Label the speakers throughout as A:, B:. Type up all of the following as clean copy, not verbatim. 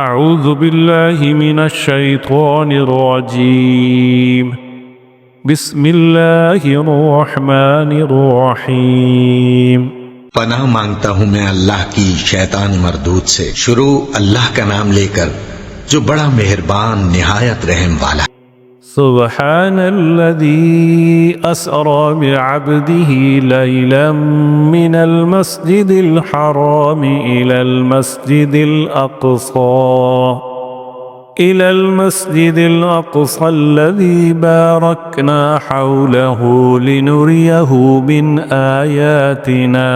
A: أعوذ بالله من الشيطان الرجيم بسم الله الرحمن الرحيم
B: پناہ مانگتا ہوں میں اللہ کی شیطان مردود سے۔ شروع اللہ کا نام لے کر جو بڑا مہربان نہایت رحم والا۔
A: سبحان الذي أسرى بعبده ليلا من المسجد الحرام إلى المسجد الأقصى الذي باركنا حوله لنريه من آياتنا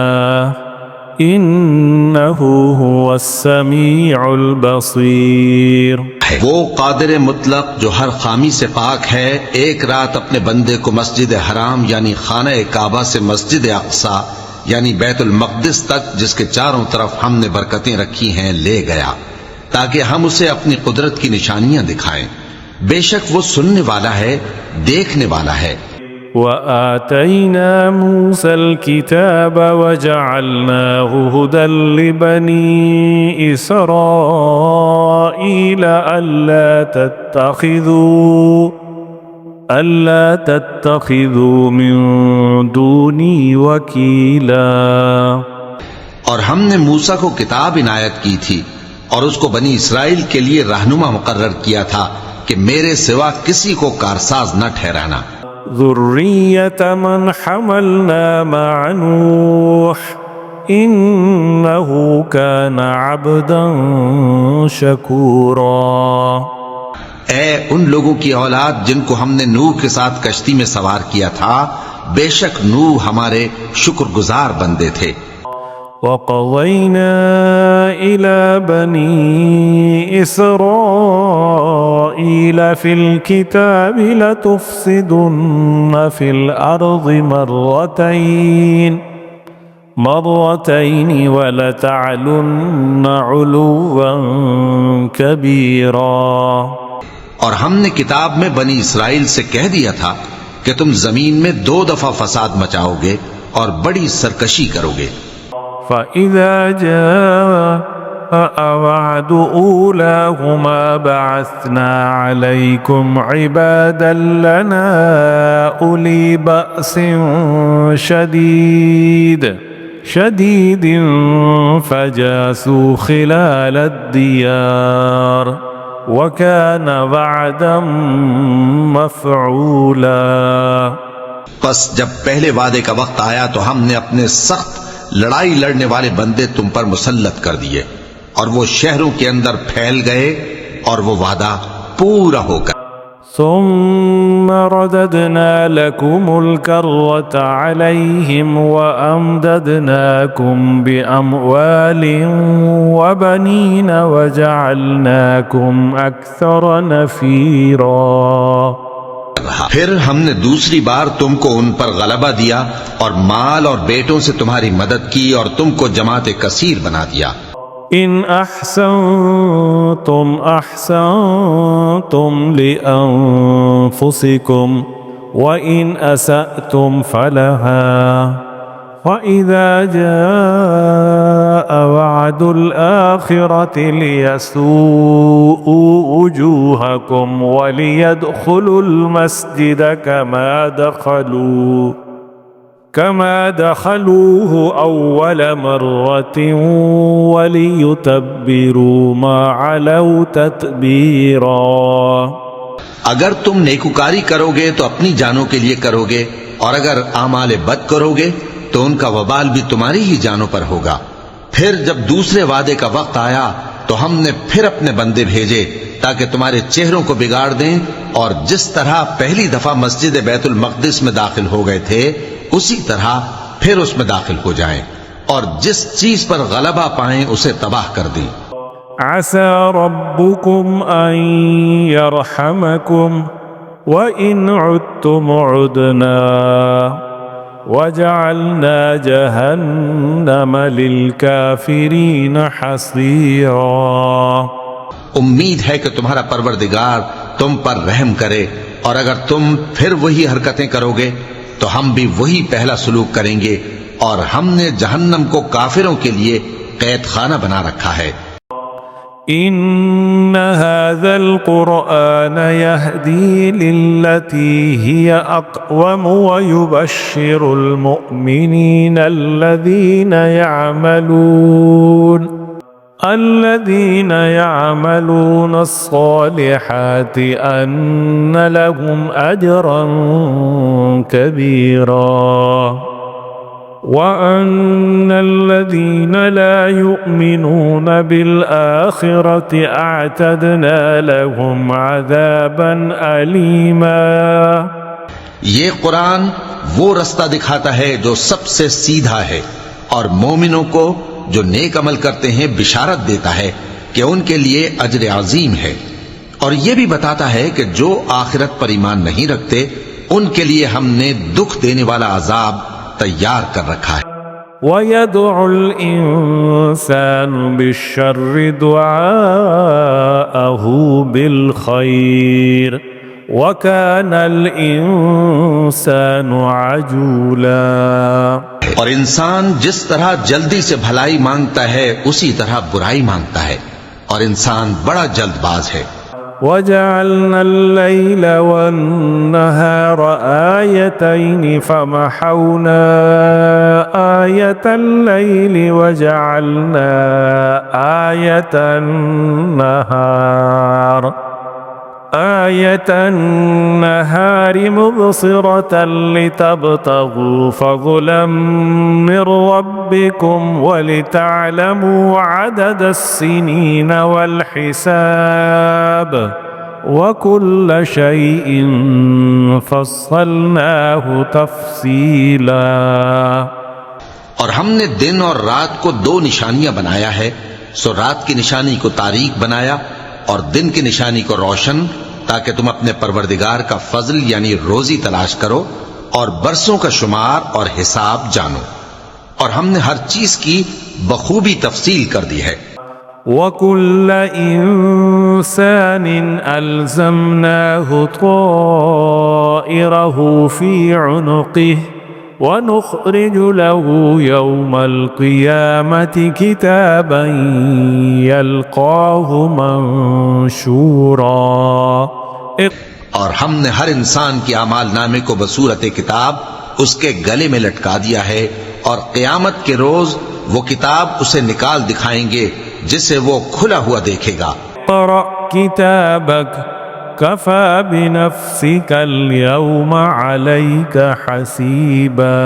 A: إنه هو السميع البصير۔
B: وہ قادر مطلق جو ہر خامی سے پاک ہے، ایک رات اپنے بندے کو مسجد حرام یعنی خانہ کعبہ سے مسجد اقصی یعنی بیت المقدس تک، جس کے چاروں طرف ہم نے برکتیں رکھی ہیں، لے گیا تاکہ ہم اسے اپنی قدرت کی نشانیاں دکھائیں۔ بے شک وہ سننے والا ہے، دیکھنے والا ہے۔
A: وآتينا موسى الكتاب وجعلناه هدى لبني إسرائيل ألا تتخذوا من دوني وكيلا۔
B: اور ہم نے موسیٰ کو کتاب عنایت کی تھی اور اس کو بنی اسرائیل کے لیے رہنما مقرر کیا تھا کہ میرے سوا کسی کو کارساز نہ ٹھہرانا۔
A: ذرية من حملنا مع نوح إنه كان عبدا شكورا۔
B: اے ان لوگوں کی اولاد جن کو ہم نے نوح کے ساتھ کشتی میں سوار کیا تھا، بے شک نوح ہمارے شکر گزار بندے تھے۔
A: وَقَضَيْنَا إِلَى بَنِي إِسْرَائِيلَ فِي الْكِتَابِ لَتُفْسِدُنَّ فِي الْأَرْضِ مرتين وَلَتَعْلُنَّ عُلُوًّا كَبِيرًا۔
B: اور ہم نے کتاب میں بنی اسرائیل سے کہہ دیا تھا کہ تم زمین میں 2 دفعہ فساد مچاؤ گے اور بڑی سرکشی کرو گے۔
A: فَإِذَا جَاءَ وَعْدُ أُولَاهُمَا بَعَثْنَا عَلَيْكُمْ عِبَادًا لَنَا أُولِي بَأْسٍ شَدِيدٍ فَجَاسُوا خِلَالَ الدِّيَارِ وَكَانَ وَعْدًا مَفْعُولًا۔
B: پس جب پہلے وعدے کا وقت آیا تو ہم نے اپنے سخت لڑائی لڑنے والے بندے تم پر مسلط کر دیے اور وہ شہروں کے اندر پھیل گئے اور وہ وعدہ پورا ہو گیا۔
A: ثم رددنا لكم الكرة عليهم وأمددناكم بأموال وبنين وجعلناكم أكثر نفيرا۔
B: پھر ہم نے دوسری بار تم کو ان پر غلبہ دیا اور مال اور بیٹوں سے تمہاری مدد کی اور تم کو جماعت کثیر بنا دیا۔
A: ان احسنتم احسنتم لانفسکم وان اسأتم فلها فإذا جاء وعد الآخرة ليسوءوا وجوهكم وليدخلوا المسجد كما دخلوه أول مرة وليتبروا ما علوا تتبيرا۔
B: اگر تم نیکوکاری کرو گے تو اپنی جانوں کے لیے کرو گے، اور اگر اعمال بد کرو گے تو ان کا وبال بھی تمہاری ہی جانوں پر ہوگا۔ پھر جب دوسرے وعدے کا وقت آیا تو ہم نے پھر اپنے بندے بھیجے تاکہ تمہارے چہروں کو بگاڑ دیں، اور جس طرح پہلی دفعہ مسجد بیت المقدس میں داخل ہو گئے تھے اسی طرح پھر اس میں داخل ہو جائیں، اور جس چیز پر غلبہ پائیں اسے تباہ کر دیں۔
A: عسى ربكم أن يرحمكم وإن عدتم عدنا وجعلنا جهنم للكافرين حصيرا۔
B: امید ہے کہ تمہارا پروردگار تم پر رحم کرے، اور اگر تم پھر وہی حرکتیں کرو گے تو ہم بھی وہی پہلا سلوک کریں گے، اور ہم نے جہنم کو کافروں کے لیے قید خانہ بنا رکھا ہے۔
A: إن هذا القرآن يهدي للتي هي أقوم ويبشر المؤمنين الذين يعملون الصالحات أن لهم أجرا كبيرا وأن الذين لا يؤمنون بالآخرة أعتدنا لهم عذابا أليما.
B: یہ قرآن وہ رستہ دکھاتا ہے جو سب سے سیدھا ہے، اور مومنوں کو جو نیک عمل کرتے ہیں بشارت دیتا ہے کہ ان کے لیے اجر عظیم ہے، اور یہ بھی بتاتا ہے کہ جو آخرت پر ایمان نہیں رکھتے ان کے لیے ہم نے دکھ دینے والا عذاب تیار کر رکھا ہے.
A: وَيَدْعُ الْإِنسَانُ بِالشَّرِّ دُعَاءَهُ بِالْخَيْرِ وَكَانَ الْإِنسَانُ عَجُولًا.
B: اور انسان جس طرح جلدی سے بھلائی مانگتا ہے اسی طرح برائی مانگتا ہے، اور انسان بڑا جلد باز ہے.
A: وَجَعَلْنَا اللَّيْلَ وَالنَّهَارَ آيَتَيْنِ فَمَحَوْنَا آيَةَ اللَّيْلِ وَجَعَلْنَا آيَةَ النَّهَارِ مُبْصِرَةً لِتَبْتَغُوا فَضْلًا مِّن رَّبِّكُمْ وَلِتَعْلَمُوا عَدَدَ السِّنِينَ وَالْحِسَابَ وَكُلَّ شَيْءٍ فَصَّلْنَاهُ تَفْصِيلًا.
B: اور ہم نے دن اور رات کو دو نشانیاں بنایا ہے، سو رات کی نشانی کو تاریک بنایا اور دن کی نشانی کو روشن، تاکہ تم اپنے پروردگار کا فضل یعنی روزی تلاش کرو اور برسوں کا شمار اور حساب جانو، اور ہم نے ہر چیز کی بخوبی تفصیل کر دی ہے.
A: وَكُلَّ إِنسَانٍ أَلْزَمْنَاهُ طَائِرَهُ فِي عُنُقِهِ وَنُخْرِجُ لَهُ يَوْمَ الْقِيَامَةِ كِتَابًا يَلْقَاهُ مَنشُورًا.
B: اور ہم نے ہر انسان کے اعمال نامے کو بصورت کتاب اس کے گلے میں لٹکا دیا ہے، اور قیامت کے روز وہ کتاب اسے نکال دکھائیں گے جسے وہ کھلا ہوا دیکھے گا.
A: اقرأ كتابك كفى بنفسك اليوم عليك حسيبا.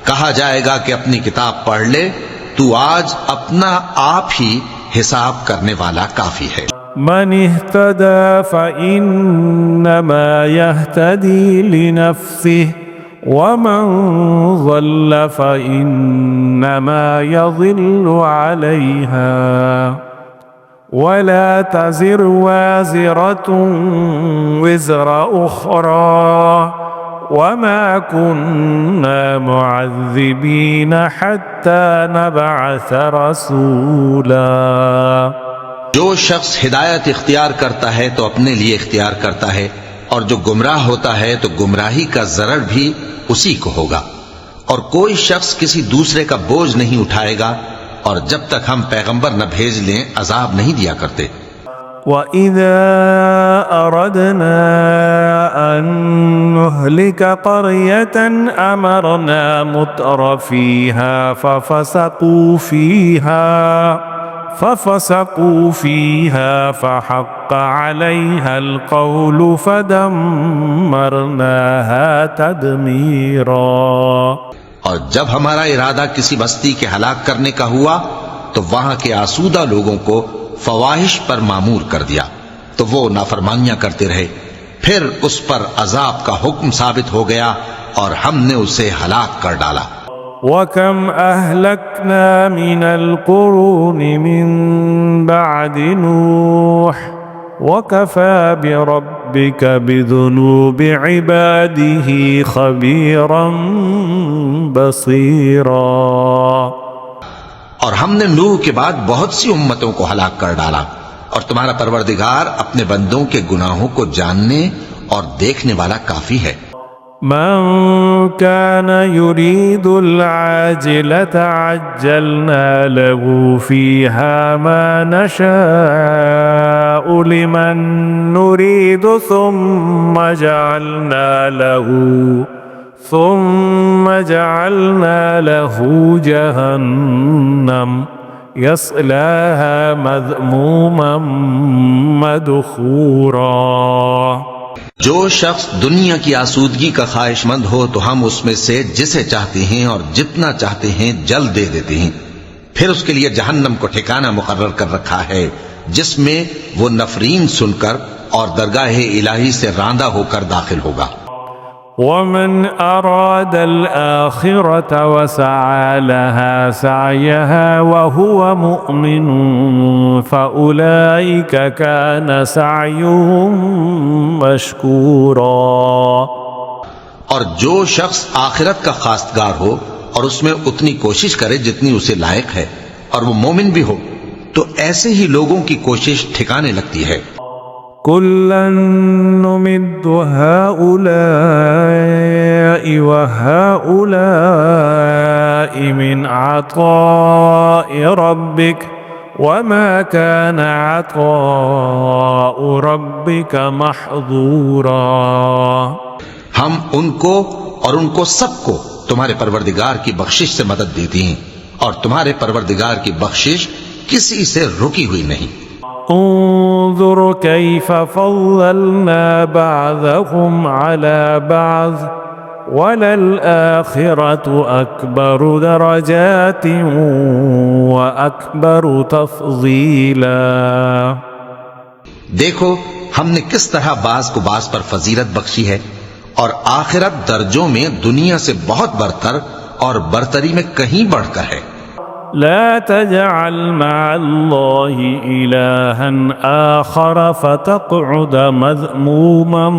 B: کہا جائے گا کہ اپنی کتاب پڑھ لے، تو آج اپنا آپ ہی حساب کرنے والا کافی ہے.
A: من اهتدى فإنما يهتدي لنفسه ومن ضل فإنما يضل عليها ولا تزر وازرة وزر أخرى وما كنا معذبين حتى نبعث رسولا.
B: جو شخص ہدایت اختیار کرتا ہے تو اپنے لیے اختیار کرتا ہے، اور جو گمراہ ہوتا ہے تو گمراہی کا ضرر بھی اسی کو ہوگا، اور کوئی شخص کسی دوسرے کا بوجھ نہیں اٹھائے گا، اور جب تک ہم پیغمبر نہ بھیج لیں عذاب نہیں دیا کرتے.
A: وَإِذَا أَرَدْنَا أَن نُّهْلِكَ قَرْيَةً أَمَرْنَا مُتْرَ فِيهَا ففسقوا فيها فحق عليها القول فدمرناها تدميرا.
B: اور جب ہمارا ارادہ کسی بستی کے ہلاک کرنے کا ہوا تو وہاں کے آسودہ لوگوں کو فواحش پر معمور کر دیا، تو وہ نافرمانیاں کرتے رہے، پھر اس پر عذاب کا حکم ثابت ہو گیا اور ہم نے اسے ہلاک کر ڈالا.
A: وَكَمْ أَهْلَكْنَا مِنَ الْقُرُونِ مِنْ بَعْدِ نُوحٍ وَكَفَى بِرَبِّكَ بِذُنُوبِ عِبَادِهِ خَبِيرًا بَصِيرًا.
B: اور ہم نے نوح کے بعد بہت سی امتوں کو ہلاک کر ڈالا، اور تمہارا پروردگار اپنے بندوں کے گناہوں کو جاننے اور دیکھنے والا کافی ہے.
A: من كان يريد العاجلة عجلنا له فيها ما نشاء لمن نريد ثم جعلنا له جهنم يصلاها مذموما مدحورا۔
B: جو شخص دنیا کی آسودگی کا خواہش مند ہو تو ہم اس میں سے جسے چاہتے ہیں اور جتنا چاہتے ہیں جلد دے دیتے ہیں، پھر اس کے لیے جہنم کو ٹھکانہ مقرر کر رکھا ہے جس میں وہ نفرین سن کر اور درگاہ الہی سے راندہ ہو کر داخل ہوگا۔
A: ومن أراد الآخرة وسعى لها سعيها وهو مؤمن فأولئك كان سعيهم مشكورا۔
B: اور جو شخص آخرت کا خواستگار ہو اور اس میں اتنی کوشش کرے جتنی اسے لائق ہے اور وہ مومن بھی ہو تو ایسے ہی لوگوں کی کوشش ٹھکانے لگتی ہے۔
A: كلا نمد هؤلاء وهؤلاء من عطاء ربك وما كان عطاء ربك محظورا۔
B: ہم ان کو اور ان کو سب کو تمہارے پروردگار کی بخشش سے مدد دیتی ہیں اور تمہارے پروردگار کی بخشش کسی سے رکی ہوئی نہیں۔
A: انظر كيف فضلنا بعضهم على بعض وللآخرة أكبر درجات وأكبر تفضيلا۔
B: دیکھو ہم نے کس طرح بعض کو بعض پر فضیلت بخشی ہے اور آخرت درجوں میں دنیا سے بہت برتر اور برتری میں کہیں بڑھ کر ہے۔
A: لا تجعل مع الله إلها آخر فتقعد مذموما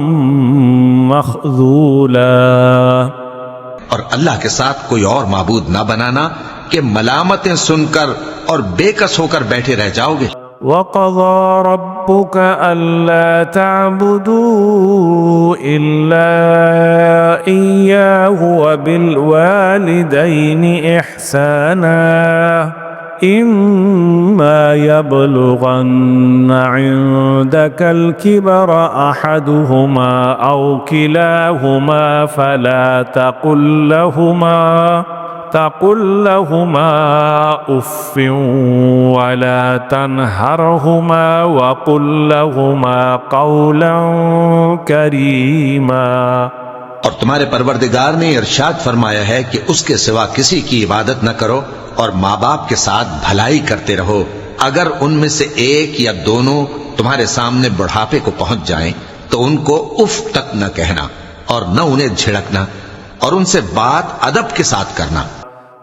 A: مخذولا۔
B: اور اللہ کے ساتھ کوئی اور معبود نہ بنانا کہ ملامتیں سن کر اور بے کس ہو کر بیٹھے رہ جاؤ گے۔
A: وقضى ربك ألا تعبدوا إلا إياه وبالوالدين إحسانا إما يبلغن عندك الكبر أحدهما أو كلاهما فلا تقل لهما اف ولا تنهرهما وقل لهما قولا كريما۔
B: اور تمہارے پروردگار نے ارشاد فرمایا ہے کہ اس کے سوا کسی کی عبادت نہ کرو اور ماں باپ کے ساتھ بھلائی کرتے رہو۔ اگر ان میں سے ایک یا دونوں تمہارے سامنے بڑھاپے کو پہنچ جائیں تو ان کو اف تک نہ کہنا اور نہ انہیں جھڑکنا اور ان سے بات ادب کے ساتھ کرنا۔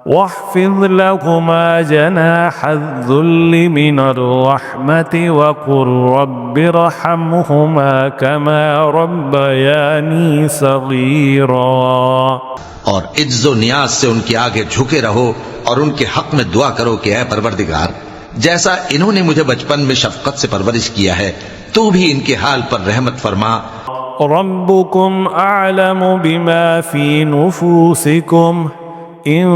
A: واخفض لهما جناح الذل من الرحمة وقل رب ارحمهما كما ربياني صغيرا۔
B: اور عجز و نیاز سے ان کے آگے جھکے رہو اور ان کے حق میں دعا کرو کہ اے پروردگار جیسا انہوں نے مجھے بچپن میں شفقت سے پرورش کیا ہے تو بھی ان کے حال پر رحمت فرما۔
A: ربكم أعلم بما في نفوسكم إن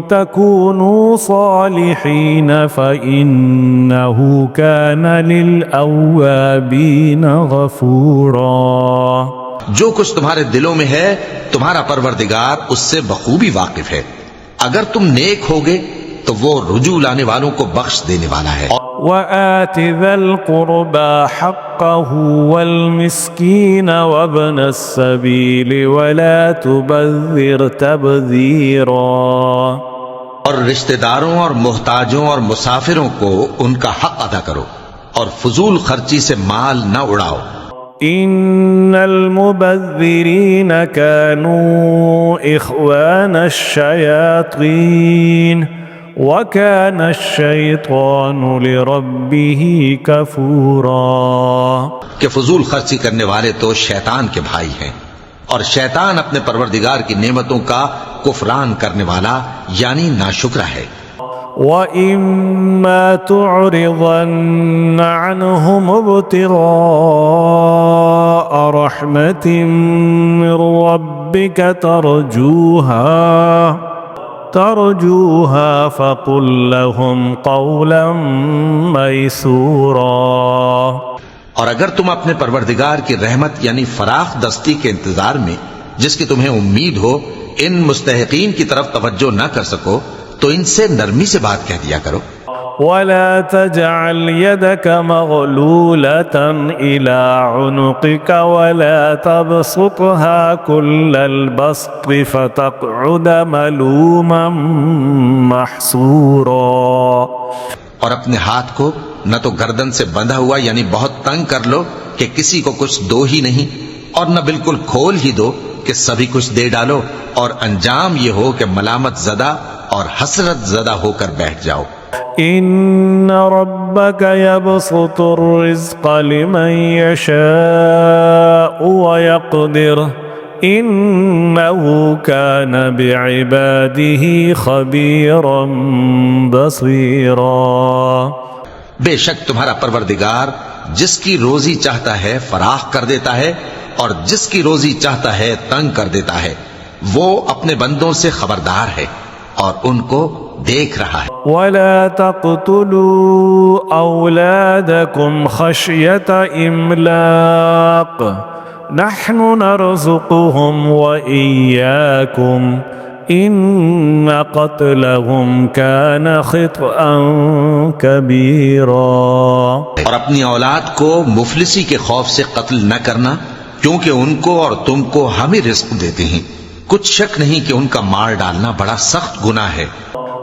A: تكونوا صالحين فإنه كان للأوابين غفورا۔
B: جو کچھ تمہارے دلوں میں ہے تمہارا پروردگار اس سے بخوبی واقف ہے، اگر تم نیک ہوگے تو وہ رجوع لانے والوں کو بخش دینے والا ہے۔
A: وآت ذا القربى حقه والمسكين وابن السبيل ولا تبذر تبذيرا۔
B: اور رشتہ داروں اور محتاجوں اور مسافروں کو ان کا حق ادا کرو اور فضول خرچی سے مال نہ اڑاؤ۔
A: ان المبذرين كانوا اخوان الشياطين وَكَانَ الشَّيْطَانُ لِرَبِّهِ كَفُورًا۔
B: کہ فضول خرچی کرنے والے تو شیطان کے بھائی ہیں اور شیطان اپنے پروردگار کی نعمتوں کا کفران کرنے والا یعنی ناشکرا ہے۔
A: وَإِمَّا تُعْرِضَنَّ عَنْهُمُ ابْتِغَاءَ رَحْمَةٍ مِّن رَّبِّكَ ترجوها فقل لهم قولا ميسورا۔
B: اور اگر تم اپنے پروردگار کی رحمت یعنی فراخ دستی کے انتظار میں جس کی تمہیں امید ہو ان مستحقین کی طرف توجہ نہ کر سکو تو ان سے نرمی سے بات کہہ دیا کرو۔
A: ولا تجعل يدك مغلولة إلى عنقك ولا تبسطها كل البسط فتقعد ملوما محسورا۔
B: اور اپنے ہاتھ کو نہ تو گردن سے بندھا ہوا یعنی بہت تنگ کر لو کہ کسی کو کچھ دو ہی نہیں، اور نہ بالکل کھول ہی دو کہ سبھی کچھ دے ڈالو، اور انجام یہ ہو کہ ملامت زدہ اور حسرت زدہ ہو کر بیٹھ جاؤ۔
A: ان ربك يبسط الرزق لمن يشاء ويقدر انه كان بعباده خبيرا بصيرا۔
B: بے شک تمہارا پروردگار جس کی روزی چاہتا ہے فراخ کر دیتا ہے اور جس کی روزی چاہتا ہے تنگ کر دیتا ہے، وہ اپنے بندوں سے خبردار ہے اور ان کو دیکھ رہا ہے۔
A: ولا تقتلوا اولادكم خشية املاق نحن نرزقهم واياكم ان قتلهم كان خطئا كبيرا۔
B: اور اپنی اولاد کو مفلسی کے خوف سے قتل نہ کرنا، کیونکہ ان کو اور تم کو ہم ہی رزق دیتے ہیں، کچھ شک نہیں کہ ان کا مار ڈالنا بڑا سخت گناہ ہے۔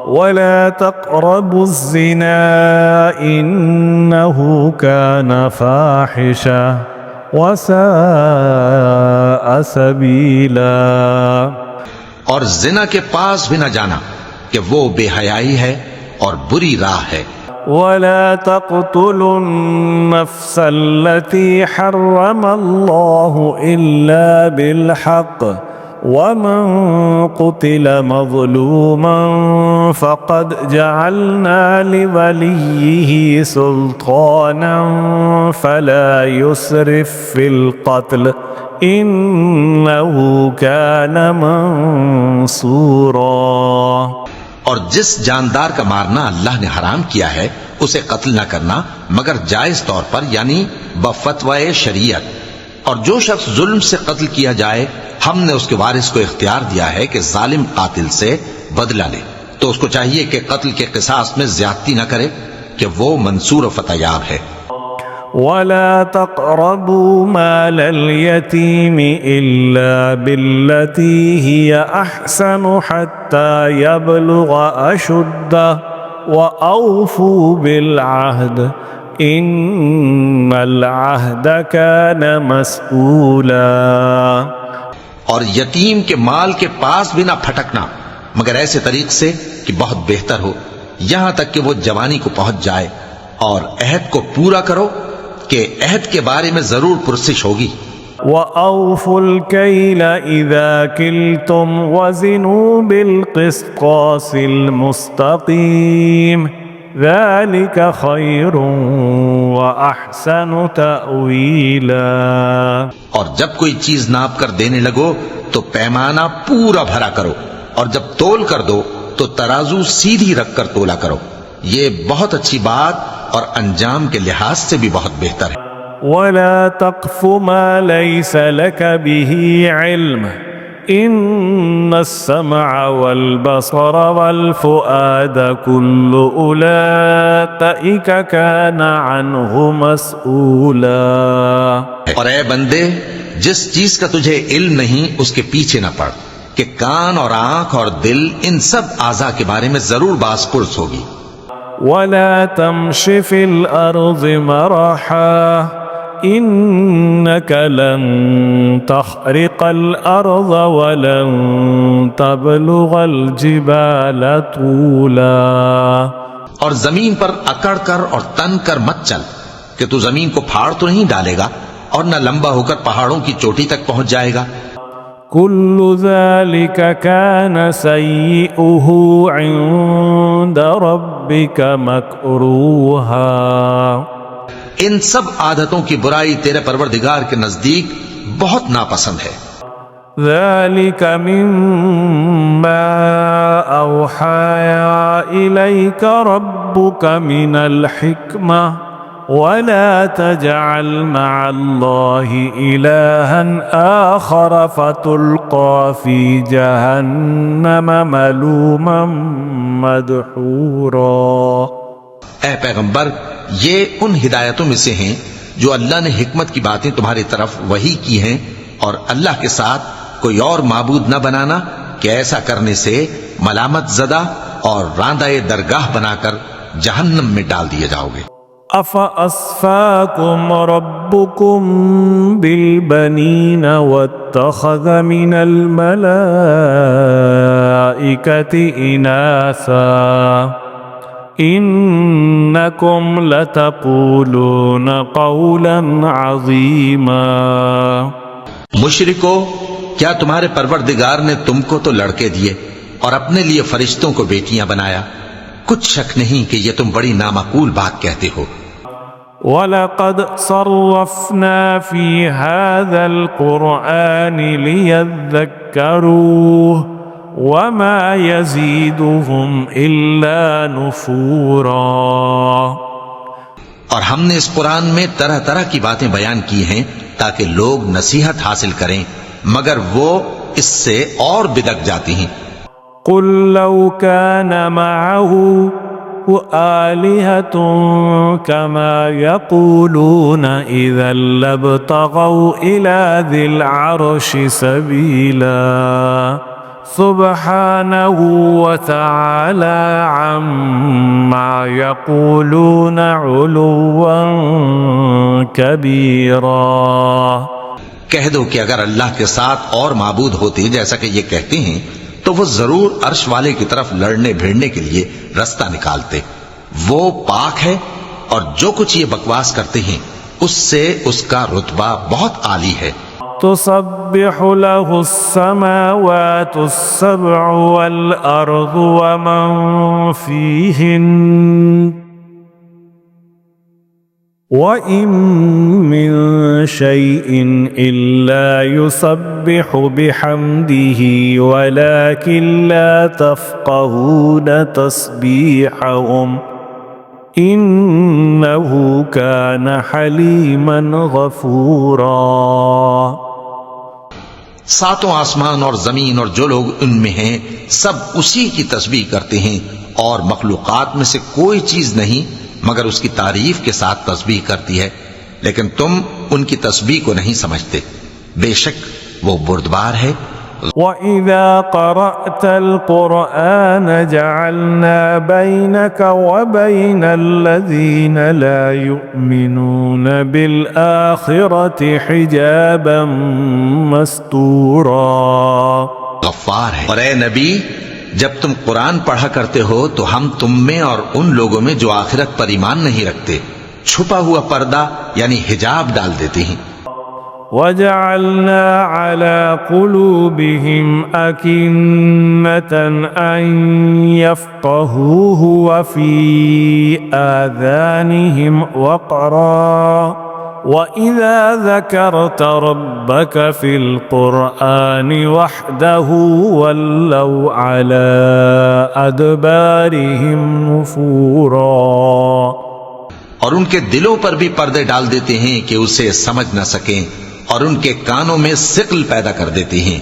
A: ولا تقربوا الزنا انه كان فاحشا وساء سبيلا۔
B: اور زنا کے پاس بھی نہ جانا کہ وہ بے حیائی ہے اور بری راہ ہے۔
A: ولا تقتلوا النفس التي حرم الله إلا بالحق ومن قتل مظلوما فقد جعلنا لوليه سلطانا فلا يسرف في القتل انه كان منصورا۔
B: اور جس جاندار کا مارنا اللہ نے حرام کیا ہے اسے قتل نہ کرنا مگر جائز طور پر یعنی بفتوائے شریعت، اور جو شخص ظلم سے قتل کیا جائے ہم نے اس کے وارث کو اختیار دیا ہے کہ ظالم قاتل سے بدلہ لے، تو اس کو چاہیے کہ قتل کے قصاص میں زیادتی نہ کرے کہ وہ منصور و فتح یاب ہے۔
A: ولا تقربوا مال اليتيم إلا بالتي هي أحسن حتى يبلغ أشده وأوفوا بالعهد إن العهد كان مسؤولا۔
B: اور یتیم کے مال کے پاس بھی نہ پھٹکنا مگر ایسے طریق سے کہ بہت بہتر ہو، یہاں تک کہ وہ جوانی کو پہنچ جائے، اور عہد کو پورا کرو کہ عہد کے بارے میں ضرور پرسش ہوگی۔
A: وَأَوْفُوا الْكَيْلَ إِذَا كِلْتُمْ وَزِنُوا بِالْقِسْطَاسِ الْمُسْتَقِيمِ ذَلِكَ خَيْرٌ وَأَحْسَنُ تَأْوِيلًا۔
B: اور جب کوئی چیز ناپ کر دینے لگو تو پیمانہ پورا بھرا کرو، اور جب تول کر دو تو ترازو سیدھی رکھ کر تولا کرو، یہ بہت اچھی بات اور انجام کے لحاظ سے بھی بہت بہتر ہے۔
A: وَلَا تَقْفُ مَا لَيْسَ لَكَ بِهِ عِلْمٌ إِنَّ السَّمْعَ وَالْبَصَرَ وَالْفُؤَادَ كُلُّ أُولَئِكَ كَانَ عَنْهُ مسؤولا۔
B: اور اے بندے جس چیز کا تجھے علم نہیں اس کے پیچھے نہ پڑ کہ کان اور آنکھ اور دل ان سب اعضاء کے بارے میں ضرور باز پرس ہوگی۔
A: وَلَا تَمْشِ فِي الْأَرْضِ مَرَحًا إِنَّكَ لَن تَخْرِقَ الْأَرْضَ وَلَن تَبْلُغَ الْجِبَالَ طُولًا۔
B: اور زمین پر اکڑ کر اور تن کر مت چل کہ تو زمین کو پھاڑ تو نہیں ڈالے گا اور نہ لمبا ہو کر پہاڑوں کی چوٹی تک پہنچ جائے گا۔
A: كل ذلك كان سيئه عند ربك مكروها.
B: ان سب عادتوں کی برائی تیرے پروردگار کے نزدیک بہت ناپسند ہے.
A: ذلك مما أوحى إليك ربك من الحكمة ولا تجعل مع الله إلها آخر فتلقى في جهنم ملوما مدحورا.
B: اے پیغمبر، یہ ان ہدایتوں میں سے ہیں جو اللہ نے حکمت کی باتیں تمہاری طرف وحی کی ہیں، اور اللہ کے ساتھ کوئی اور معبود نہ بنانا کہ ایسا کرنے سے ملامت زدہ اور راندہ درگاہ بنا کر جہنم میں ڈال دیے جاؤ گے.
A: أفأصفاكم ربكم بالبنين واتخذ من الملائكة إناثا إنكم لتقولون قولا عظيما.
B: مشرکو، کیا تمہارے پروردگار نے تم کو تو لڑکے دیے اور اپنے لیے فرشتوں کو بیٹیاں بنایا؟ کچھ شک نہیں کہ یہ تم بڑی نامعقول بات کہتے ہو.
A: وَلَقَدْ صَرَّفْنَا فِي هَذَا الْقُرْآنِ لِيَذَّكَّرُوا وَمَا يَزِيدُهُمْ إِلَّا نُفُورًا.
B: اور ہم نے اس قرآن میں طرح طرح کی باتیں بیان کی ہیں تاکہ لوگ نصیحت حاصل کریں، مگر وہ اس سے اور بدک جاتی ہیں.
A: قل لو كان معه آلهة كما يقولون إذا لابتغوا إلى ذي العرش سبيلا سبحانه وتعالى عما يقولون علوا كبيرا.
B: کہہ دو کہ اگر اللہ کے ساتھ اور معبود ہوتے جیسا کہ یہ کہتے ہیں تو وہ ضرور عرش والے کی طرف لڑنے بھیڑنے کے لیے رستہ نکالتے. وہ پاک ہے اور جو کچھ یہ بکواس کرتے ہیں اس سے اس کا رتبہ بہت عالی ہے.
A: تسبح له السماوات السبع والأرض ومن فيهن وَإِن مِّن شَيْءٍ إِلَّا يُسَبِّحُ بِحَمْدِهِ وَلَكِن لَّا تَفْقَهُونَ تَسْبِيحَهُمْ إِنَّهُ كَانَ حَلِيمًا غَفُورًا.
B: ساتوں آسمان اور زمین اور جو لوگ ان میں ہیں سب اسی کی تسبیح کرتے ہیں، اور مخلوقات میں سے کوئی چیز نہیں مگر اس کی تعریف کے ساتھ تسبیح کرتی ہے، لیکن تم ان کی تسبیح کو نہیں سمجھتے. بے شک وہ بردبار ہے.
A: وَإِذَا قَرَأْتَ الْقُرْآنَ جَعَلْنَا بَيْنَكَ وَبَيْنَ الَّذِينَ لَا يُؤْمِنُونَ بِالْآخِرَةِ حِجَابًا مَسْتُورًا.
B: غفار ہے. اور اے نبی، جب تم قرآن پڑھا کرتے ہو تو ہم تم میں اور ان لوگوں میں جو آخرت پر ایمان نہیں رکھتے چھپا ہوا پردہ یعنی حجاب ڈال دیتے ہیں.
A: وَجَعَلْنَا عَلَى قُلُوبِهِمْ أَكِنَّةً أَن يَفْقَهُوهُ وَفِي آذَانِهِمْ وَقْرًا وَإِذَا ذَكَرْتَ رَبَّكَ فِي الْقُرْآنِ وَحْدَهُ وَلَّوْا عَلَى أَدْبَارِهِمْ نُفُورًا.
B: اور ان کے دلوں پر بھی پردے ڈال دیتے ہیں کہ اسے سمجھ نہ سکیں، اور ان کے کانوں میں ثقل پیدا کر دیتے ہیں.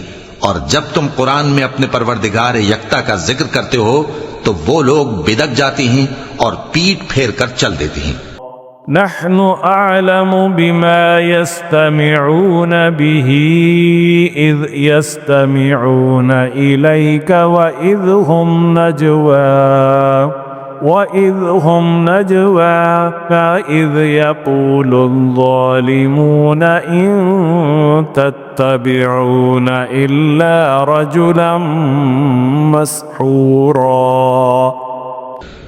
B: اور جب تم قرآن میں اپنے پروردگار یکتا کا ذکر کرتے ہو تو وہ لوگ بدک جاتے ہیں اور پیٹ پھیر کر چل دیتے ہیں.
A: نحن أعلم بما يستمعون به إذ يستمعون إليك وإذ هم نجوى فإذ يقول الظالمون إن تتبعون إلا رجلا مسحورا.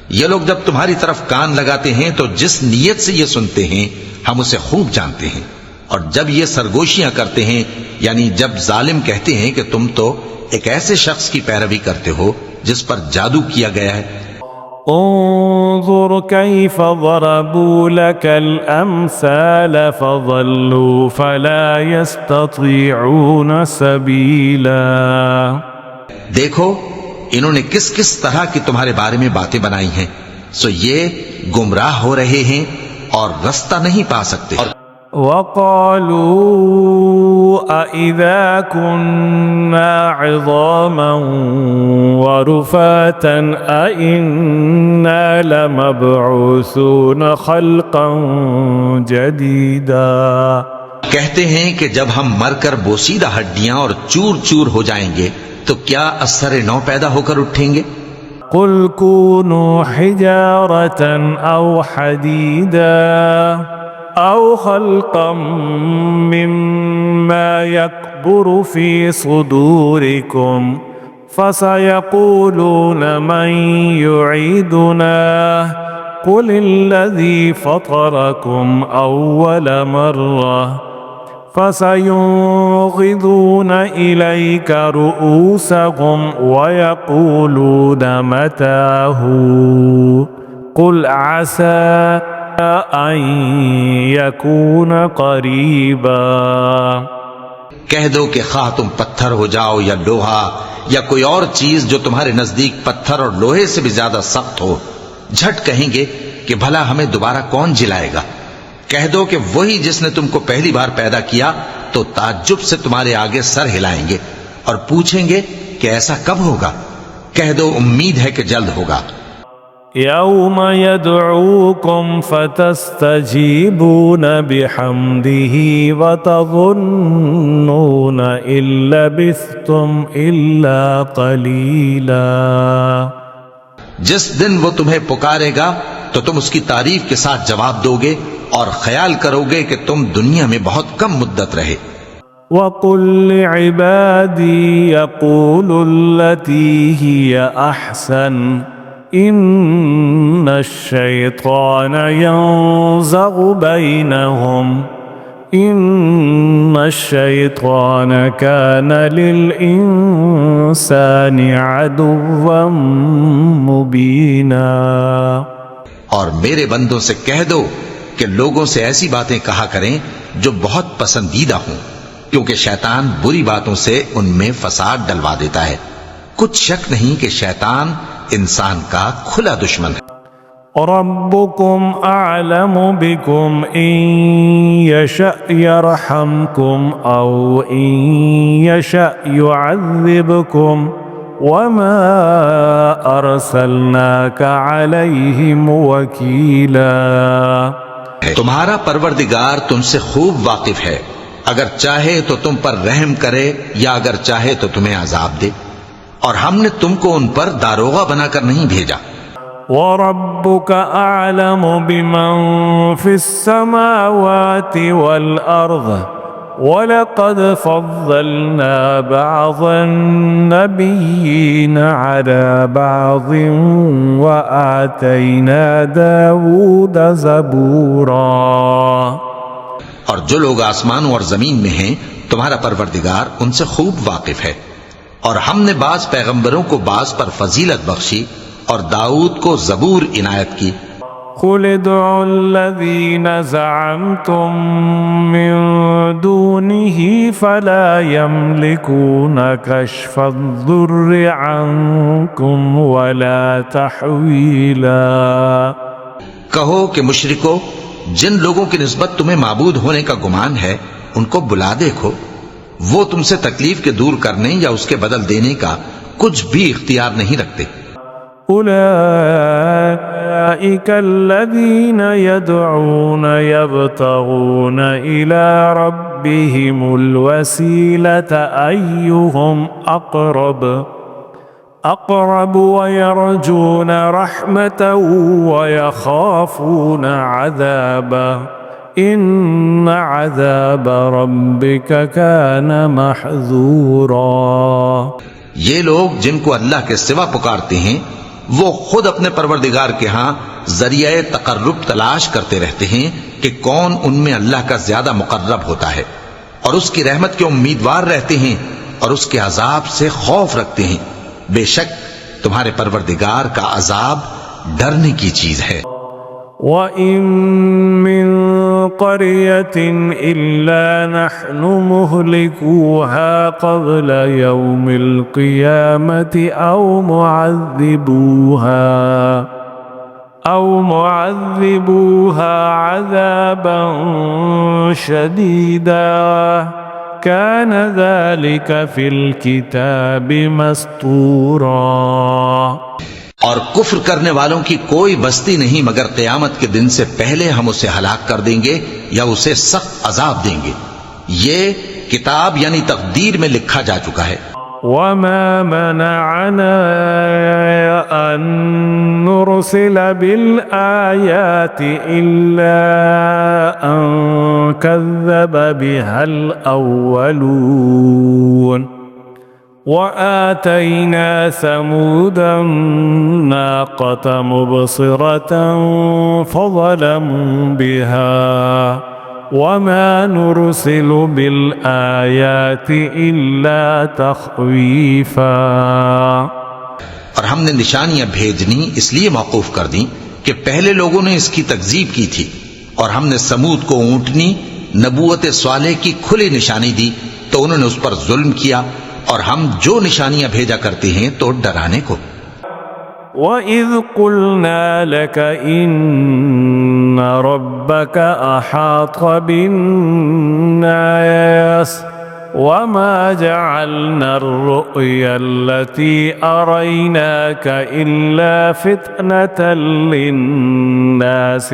B: یہ لوگ جب تمہاری طرف کان لگاتے ہیں تو جس نیت سے یہ سنتے ہیں ہم اسے خوب جانتے ہیں. اور جب یہ سرگوشیاں کرتے ہیں، یعنی جب ظالم کہتے ہیں کہ تم تو ایک ایسے شخص کی پیروی کرتے ہو جس پر جادو کیا گیا ہے،
A: انظر كيف ضربوا لك الأمثال فضلوا فلا يستطيعون سبيلا.
B: دیکھو انہوں نے کس کس طرح کی تمہارے بارے میں باتیں بنائی ہیں، سو یہ گمراہ ہو رہے ہیں اور رستہ نہیں پا سکتے.
A: وقالوا أإذا كنا عظاما ورفاتا أإنا لمبعوثون خلقا جديدا.
B: کہتے ہیں کہ جب ہم مر کر بوسیدہ ہڈیاں اور چور چور ہو جائیں گے تو کیا اثر نو پیدا ہو کر اٹھیں گے؟
A: قل كونوا حجارة أو حديدا أو خلقا مما يكبر في صدوركم فسيقولون من يعيدنا قل الذي فطركم أول مرة فسينغضون إليك رؤوسهم ويقولون متاه قل عسى أن يكون قريبا.
B: کہہ دو کہ خواہ تم پتھر ہو جاؤ یا لوہا یا کوئی اور چیز جو تمہارے نزدیک پتھر اور لوہے سے بھی زیادہ سخت ہو، جھٹ کہیں گے کہ بھلا ہمیں دوبارہ کون جلائے گا. کہہ دو کہ وہی جس نے تم کو پہلی بار پیدا کیا تو تعجب سے تمہارے آگے سر ہلائیں گے اور پوچھیں گے کہ ایسا کب ہوگا. کہہ دو امید ہے کہ جلد ہوگا.
A: يوم يدعوكم فتستجيبون بحمده وتظنون إن لبثتم إلا قليلا.
B: جس دن وہ تمہیں پکارے گا تو تم اس کی تعریف کے ساتھ جواب دو گے اور خیال کرو گے کہ تم دنیا میں بہت کم مدت رہے.
A: وَقُلْ لِعِبَادِي يَقُولُوا الَّتِي هِيَ أَحْسَنُ إِنَّ الشَّيْطَانَ يَنزَغُ بَيْنَهُمْ إِنَّ الشَّيْطَانَ كَانَ لِلْإِنسَانِ عَدُوًّا مُبِينًا.
B: اور میرے بندوں سے کہہ دو کہ لوگوں سے ایسی باتیں کہا کریں جو بہت پسندیدہ ہوں، کیونکہ شیطان بری باتوں سے ان میں فساد ڈلوا دیتا ہے. کچھ شک نہیں کہ شیطان انسان کا کھلا دشمن ہے.
A: ربكم أعلم بكم إن يشأ يرحمكم أو إن يشأ يعذبكم وما أرسلناك عليهم وكيلا.
B: تمہارا پروردگار تم سے خوب واقف ہے، اگر چاہے تو تم پر رحم کرے یا اگر چاہے تو تمہیں عذاب دے، اور ہم نے تم کو ان پر داروغہ بنا کر نہیں بھیجا.
A: وَرَبُّكَ أَعْلَمُ بِمَنْ فِي السَّمَاوَاتِ وَالْأَرْضِ وَلَقَدْ فَضَّلْنَا بَعْضَ النَّبِيِّينَ عَلَى بَعْضٍ وَآتَيْنَا دَاوُودَ زَبُورًا.
B: اور جو لوگ آسمانوں اور زمین میں ہیں تمہارا پروردگار ان سے خوب واقف ہے، اور ہم نے بعض پیغمبروں کو بعض پر فضیلت بخشی اور داؤد کو زبور عنایت کی.
A: قُلِ ادْعُوا الَّذِينَ زَعَمْتُم مِّن دُونِهِ فَلَا يَمْلِكُونَ كَشْفَ الضُّرِّ عَنكُمْ وَلَا تَحْوِيلًا.
B: کہو کہ مشرکو، جن لوگوں کی نسبت تمہیں معبود ہونے کا گمان ہے ان کو بلا دیکھو، وہ تم سے تکلیف کے دور کرنے یا اس کے بدل دینے کا کچھ بھی اختیار نہیں رکھتے.
A: أولئك الذين يدعون يبتغون إلى ربهم الوسيلة أيهم أقرب ويرجون رحمته ويخافون عذابه إن عذاب ربك كان محذورا.
B: یہ لوگ جن کو اللہ کے سوا پکارتے ہیں وہ خود اپنے پروردگار کے ہاں ذریعہ تقرب تلاش کرتے رہتے ہیں کہ کون ان میں اللہ کا زیادہ مقرب ہوتا ہے، اور اس کی رحمت کے امیدوار رہتے ہیں اور اس کے عذاب سے خوف رکھتے ہیں۔ بے شک تمہارے پروردگار کا عذاب ڈرنے کی چیز ہے۔
A: وَإِن مِّن قَرْيَةٍ إِلَّا نَحْنُ مُهْلِكُوهَا قَبْلَ يَوْمِ الْقِيَامَةِ أَوْ مُعَذِّبُوهَا عَذَابًا شَدِيدًا كَانَ ذَلِكَ فِي الْكِتَابِ مَسْطُورًا۔
B: اور کفر کرنے والوں کی کوئی بستی نہیں مگر قیامت کے دن سے پہلے ہم اسے ہلاک کر دیں گے یا اسے سخت عذاب دیں گے، یہ کتاب یعنی تقدیر میں لکھا جا چکا ہے۔
A: وَمَا مَنَعَنَا أَن نُّرْسِلَ بِالْآيَاتِ إِلَّا أَن كَذَّبَ بِهَا الْأَوَّلُونَ وَآتَيْنَا ثَمُودَ النَّاقَةَ مُبْصِرَةً فَظَلَمُوا بِهَا وَمَا نُرْسِلُ بِالْآيَاتِ إِلَّا تَخْوِيفًا۔
B: اور ہم نے نشانیاں بھیجنی اس لیے موقوف کر دیں کہ پہلے لوگوں نے اس کی تکذیب کی تھی، اور ہم نے سمود کو اونٹنی نبوت صالح کی کھلی نشانی دی تو انہوں نے اس پر ظلم کیا، اور ہم جو نشانیاں بھیجا کرتے ہیں تو ڈرانے کو۔
A: وَإِذْ قُلْنَا لَكَ إِنَّ رَبَّكَ أَحَاطَ بِالنَّاسِ وَمَا جَعَلْنَا الرُّؤْيَا الَّتِي أَرَيْنَاكَ إِلَّا فِتْنَةً لِلنَّاسِ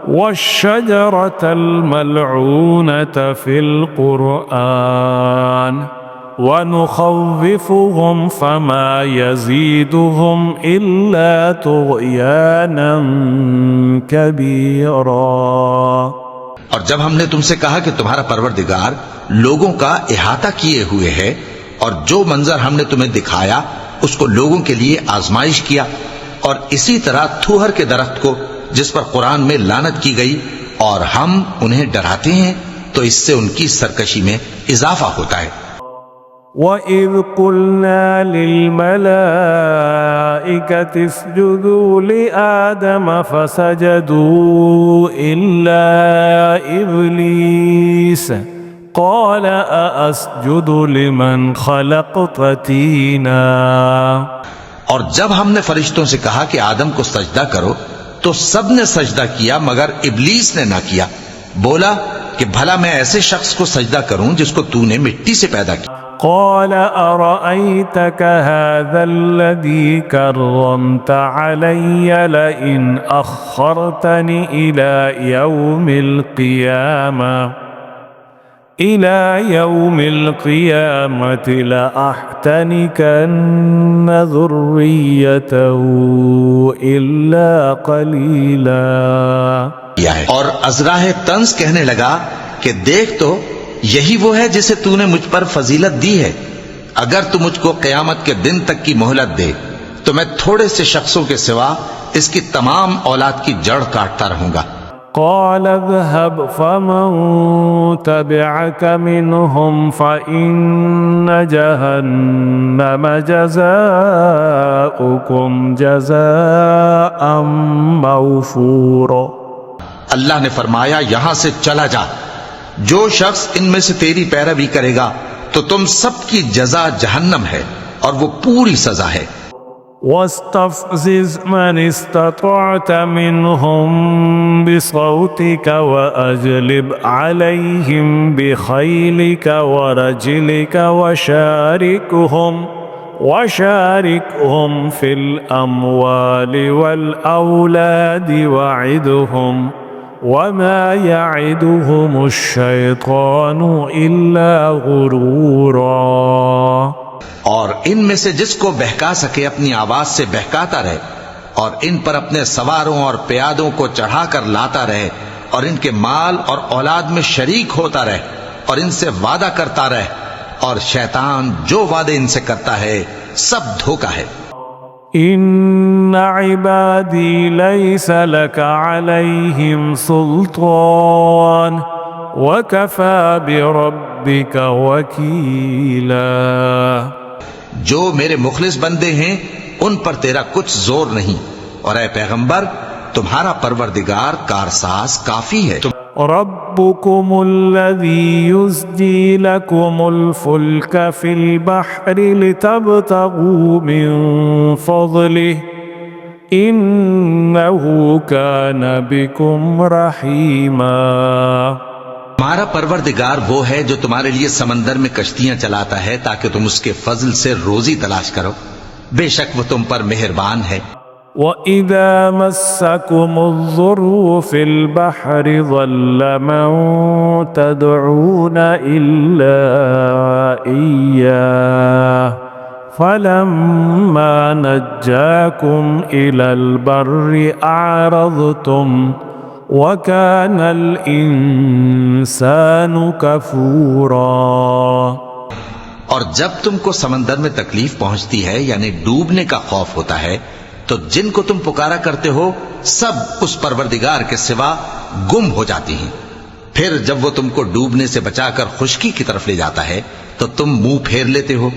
A: والشجرة الملعونة في القرآن ونخوفهم فما يزيدهم إلا طغيانا كبيرا۔
B: اور جب ہم نے تم سے کہا کہ تمہارا پروردگار لوگوں کا احاطہ کیے ہوئے ہے، اور جو منظر ہم نے تمہیں دکھایا اس کو لوگوں کے لیے آزمائش کیا، اور اسی طرح تھوہر کے درخت کو جس پر قرآن میں لعنت کی گئی، اور ہم انہیں ڈراتے ہیں تو اس سے ان کی سرکشی میں اضافہ ہوتا ہے۔
A: وَإِذْ قُلْنَا لِلْمَلَائِكَةِ اسْجُدُوا لِآدَمَ فَسَجَدُوا إِلَّا إِبْلِيسَ قَالَ أَأَسْجُدُ لِمَنْ خَلَقْتَ طِينًا۔
B: اور جب ہم نے فرشتوں سے کہا کہ آدم کو سجدہ کرو تو سب نے سجدہ کیا مگر ابلیس نے نہ کیا، بولا کہ بھلا میں ایسے شخص کو سجدہ کروں جس کو تو نے مٹی سے پیدا کیا۔
A: قال أرأيتك هذا الذي كرمت علي لئن أخرتني إلى يوم القيامة لأحتنكن ذريته إلا قليلا۔
B: اور ازراہ طنز کہنے لگا کہ دیکھ تو یہی وہ ہے جسے تو نے مجھ پر فضیلت دی ہے، اگر تو مجھ کو قیامت کے دن تک کی مہلت دے تو میں تھوڑے سے شخصوں کے سوا اس کی تمام اولاد کی جڑ کاٹتا رہوں گا۔
A: قال اذهب فمن تبعك منهم فإن جهنم جزاؤكم جزاء موفورا۔
B: اللہ نے فرمایا یہاں سے چلا جا، جو شخص ان میں سے تیری پیروی کرے گا تو تم سب کی جزا جہنم ہے اور وہ پوری سزا ہے۔
A: واستفزز من استطعت منهم بصوتك وأجلب عليهم بخيلك ورجلك وشاركهم في الأموال والأولاد وعدهم وما يعدهم الشيطان إلا غرورا۔
B: اور ان میں سے جس کو بہکا سکے اپنی آواز سے بہکاتا رہے، اور ان پر اپنے سواروں اور پیادوں کو چڑھا کر لاتا رہے، اور ان کے مال اور اولاد میں شریک ہوتا رہے، اور ان سے وعدہ کرتا رہے، اور شیطان جو وعدے ان سے کرتا ہے سب دھوکہ ہے۔
A: عبادي ليس لك عليهم سلطان وكفى بربك وكيلا.
B: جو میرے مخلص بندے ہیں ان پر تیرا کچھ زور نہیں، اور اے پیغمبر تمہارا پروردگار کارساز کافی ہے.
A: ربكم الذي يزجي لكم الفلك في البحر لتبتغوا من فضله إنه كان بكم رحيما.
B: تمہارا پروردگار وہ ہے جو تمہارے لیے سمندر میں کشتیاں چلاتا ہے تاکہ تم اس کے فضل سے روزی تلاش کرو، بے شک وہ تم پر مہربان ہے.
A: وَإِذَا مَسَّكُمُ الضُّرُّ فِي الْبَحْرِ ضَلَّ مَن تَدْعُونَ إِلَّا إِيَّاهُ فَلَمَّا نَجَّاكُمْ إِلَى الْبَرِّ أَعْرَضْتُمْ وَكَانَ الْإِنسَانُ كَفُورًا.
B: اور جب تم کو سمندر میں تکلیف پہنچتی ہے یعنی ڈوبنے کا خوف ہوتا ہے تو جن کو تم پکارا کرتے ہو سب اس پروردگار کے سوا گم ہو جاتی ہیں. پھر جب وہ تم کو ڈوبنے سے بچا کر خشکی کی طرف لے جاتا ہے تو تم منہ پھیر لیتے ہو،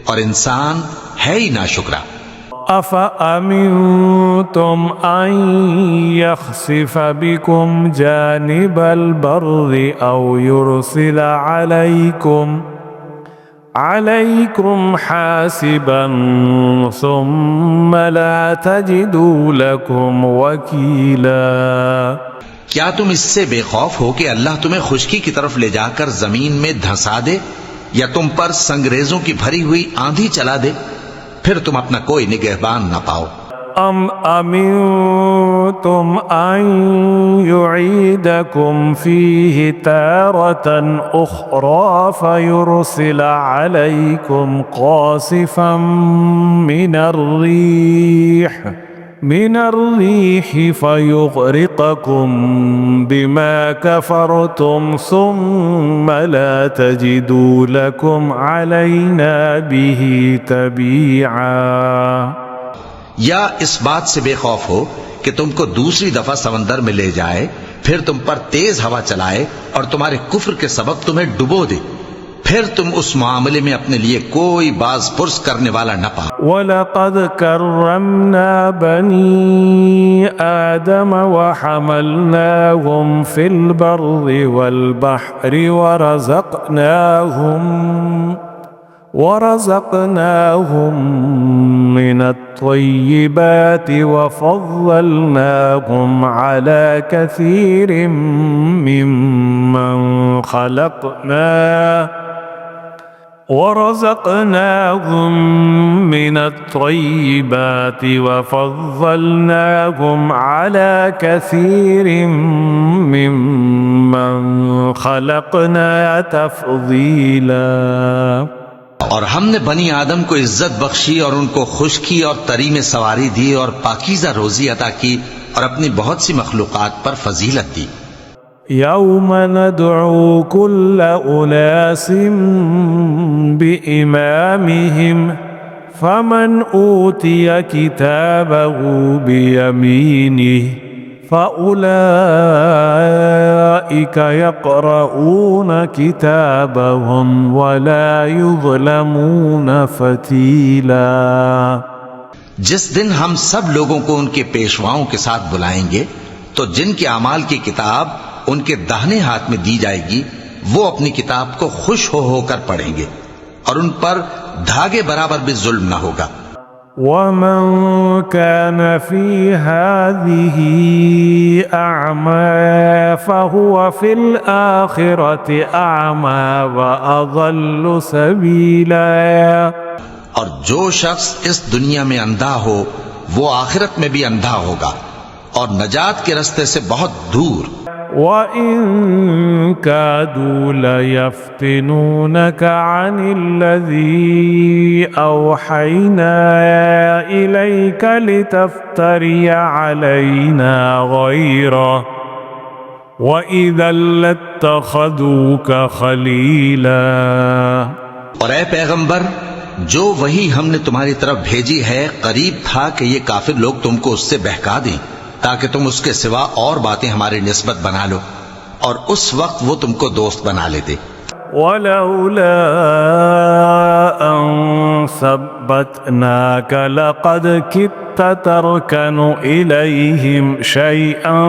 B: اور انسان ہے ہی ناشکرا.
A: أَفَأَمِنْتُمْ أَنْ يَخْسِفَ بِكُمْ جَانِبَ الْبَرِّ أَوْ يُرْسِلَ عَلَيْكُمْ حَاسِبًا ثُمَّ لَا تَجِدُوا لَكُمْ وَكِيلًا.
B: کیا تم اس سے بے خوف ہو کہ اللہ تمہیں خشکی کی طرف لے جا کر زمین میں دھنسا دے یا تم پر سنگریزوں کی بھری ہوئی آندھی چلا دے، پھر تم اپنا کوئی نگہبان نہ پاؤ.
A: أَمْ أَمِنْتُمْ أَنْ يُعِيدَكُمْ فِيهِ تَارَةً أُخْرَى فَيُرْسِلَ عَلَيْكُمْ قَاصِفًا من الريح فيغرقكم بما كفرتم ثم لا تجدوا لكم علينا به تبيعا.
B: یا اس بات سے بے خوف ہو کہ تم کو دوسری دفعہ سمندر میں لے جائے، پھر تم پر تیز ہوا چلائے اور تمہارے کفر کے سبب تمہیں ڈبو دے، پھر تم اس معاملے میں اپنے لیے کوئی باز پرس کرنے والا نہ پاؤ.
A: وَلَقَدْ كَرَّمْنَا بَنِي آدَمَ وَحَمَلْنَاهُمْ فِي الْبَرِّ وَالْبَحْرِ ورزقناهم من الطيبات وفضلناهم على كثير ممن خلقنا ورزقناهم من الطيبات وفضلناهم على كثير ممن خلقنا تفضيلا.
B: اور ہم نے بنی آدم کو عزت بخشی اور ان کو خشکی اور تری میں سواری دی اور پاکیزہ روزی عطا کی اور اپنی بہت سی مخلوقات پر فضیلت دی.
A: یوم ندعو کل اناس بإمامهم فمن اوتی کتابه بیمینه فأولئك يقرؤون كتابهم ولا يظلمون فتيلا.
B: جس دن ہم سب لوگوں کو ان کے پیشواؤں کے ساتھ بلائیں گے تو جن کے اعمال کی کتاب ان کے داہنے ہاتھ میں دی جائے گی وہ اپنی کتاب کو خوش ہو کر پڑھیں گے اور ان پر دھاگے برابر بھی ظلم نہ ہوگا.
A: وَمَنْ كَانَ فِي هَذِهِ أَعْمَى فَهُوَ فِي الْآخِرَةِ أَعْمَى وَأَضَلُّ سَبِيلًا.
B: اور جو شخص اس دنیا میں اندھا ہو وہ آخرت میں بھی اندھا ہوگا اور نجات کے راستے سے بہت دور.
A: وَإِن كَادُوا لَيَفْتِنُونَكَ عَنِ الَّذِي أَوْحَيْنَا إِلَيْكَ لِتَفْتَرِيَ عَلَيْنَا غَيْرَهُ وَإِذًا لَاتَّخَذُوكَ خَلِيلًا.
B: اور اے پیغمبر جو وہی ہم نے تمہاری طرف بھیجی ہے قریب تھا کہ یہ کافر لوگ تم کو اس سے بہکا دیں تاکہ تم اس کے سوا اور باتیں ہماری نسبت بنا لو، اور اس وقت وہ تم کو دوست بنا لیتے۔
A: ولولا أن ثبتناك لقد كدت تركن إليهم شيئا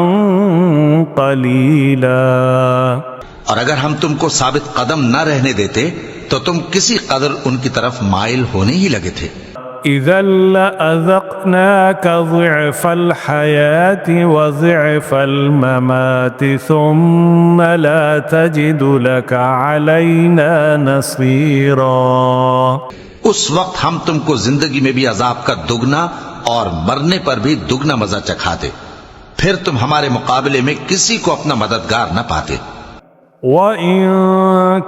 A: قليلا۔
B: اور اگر ہم تم کو ثابت قدم نہ رہنے دیتے تو تم کسی قدر ان کی طرف مائل ہونے ہی لگے تھے۔
A: إذا لأذقناك ضعف الحياة وضعف الممات ثم لا تجد لك علينا نصيرا۔
B: اس وقت ہم تم کو زندگی میں بھی عذاب کا دگنا اور مرنے پر بھی دگنا مزہ چکھاتے، پھر تم ہمارے مقابلے میں کسی کو اپنا مددگار نہ پاتے۔
A: وَإِن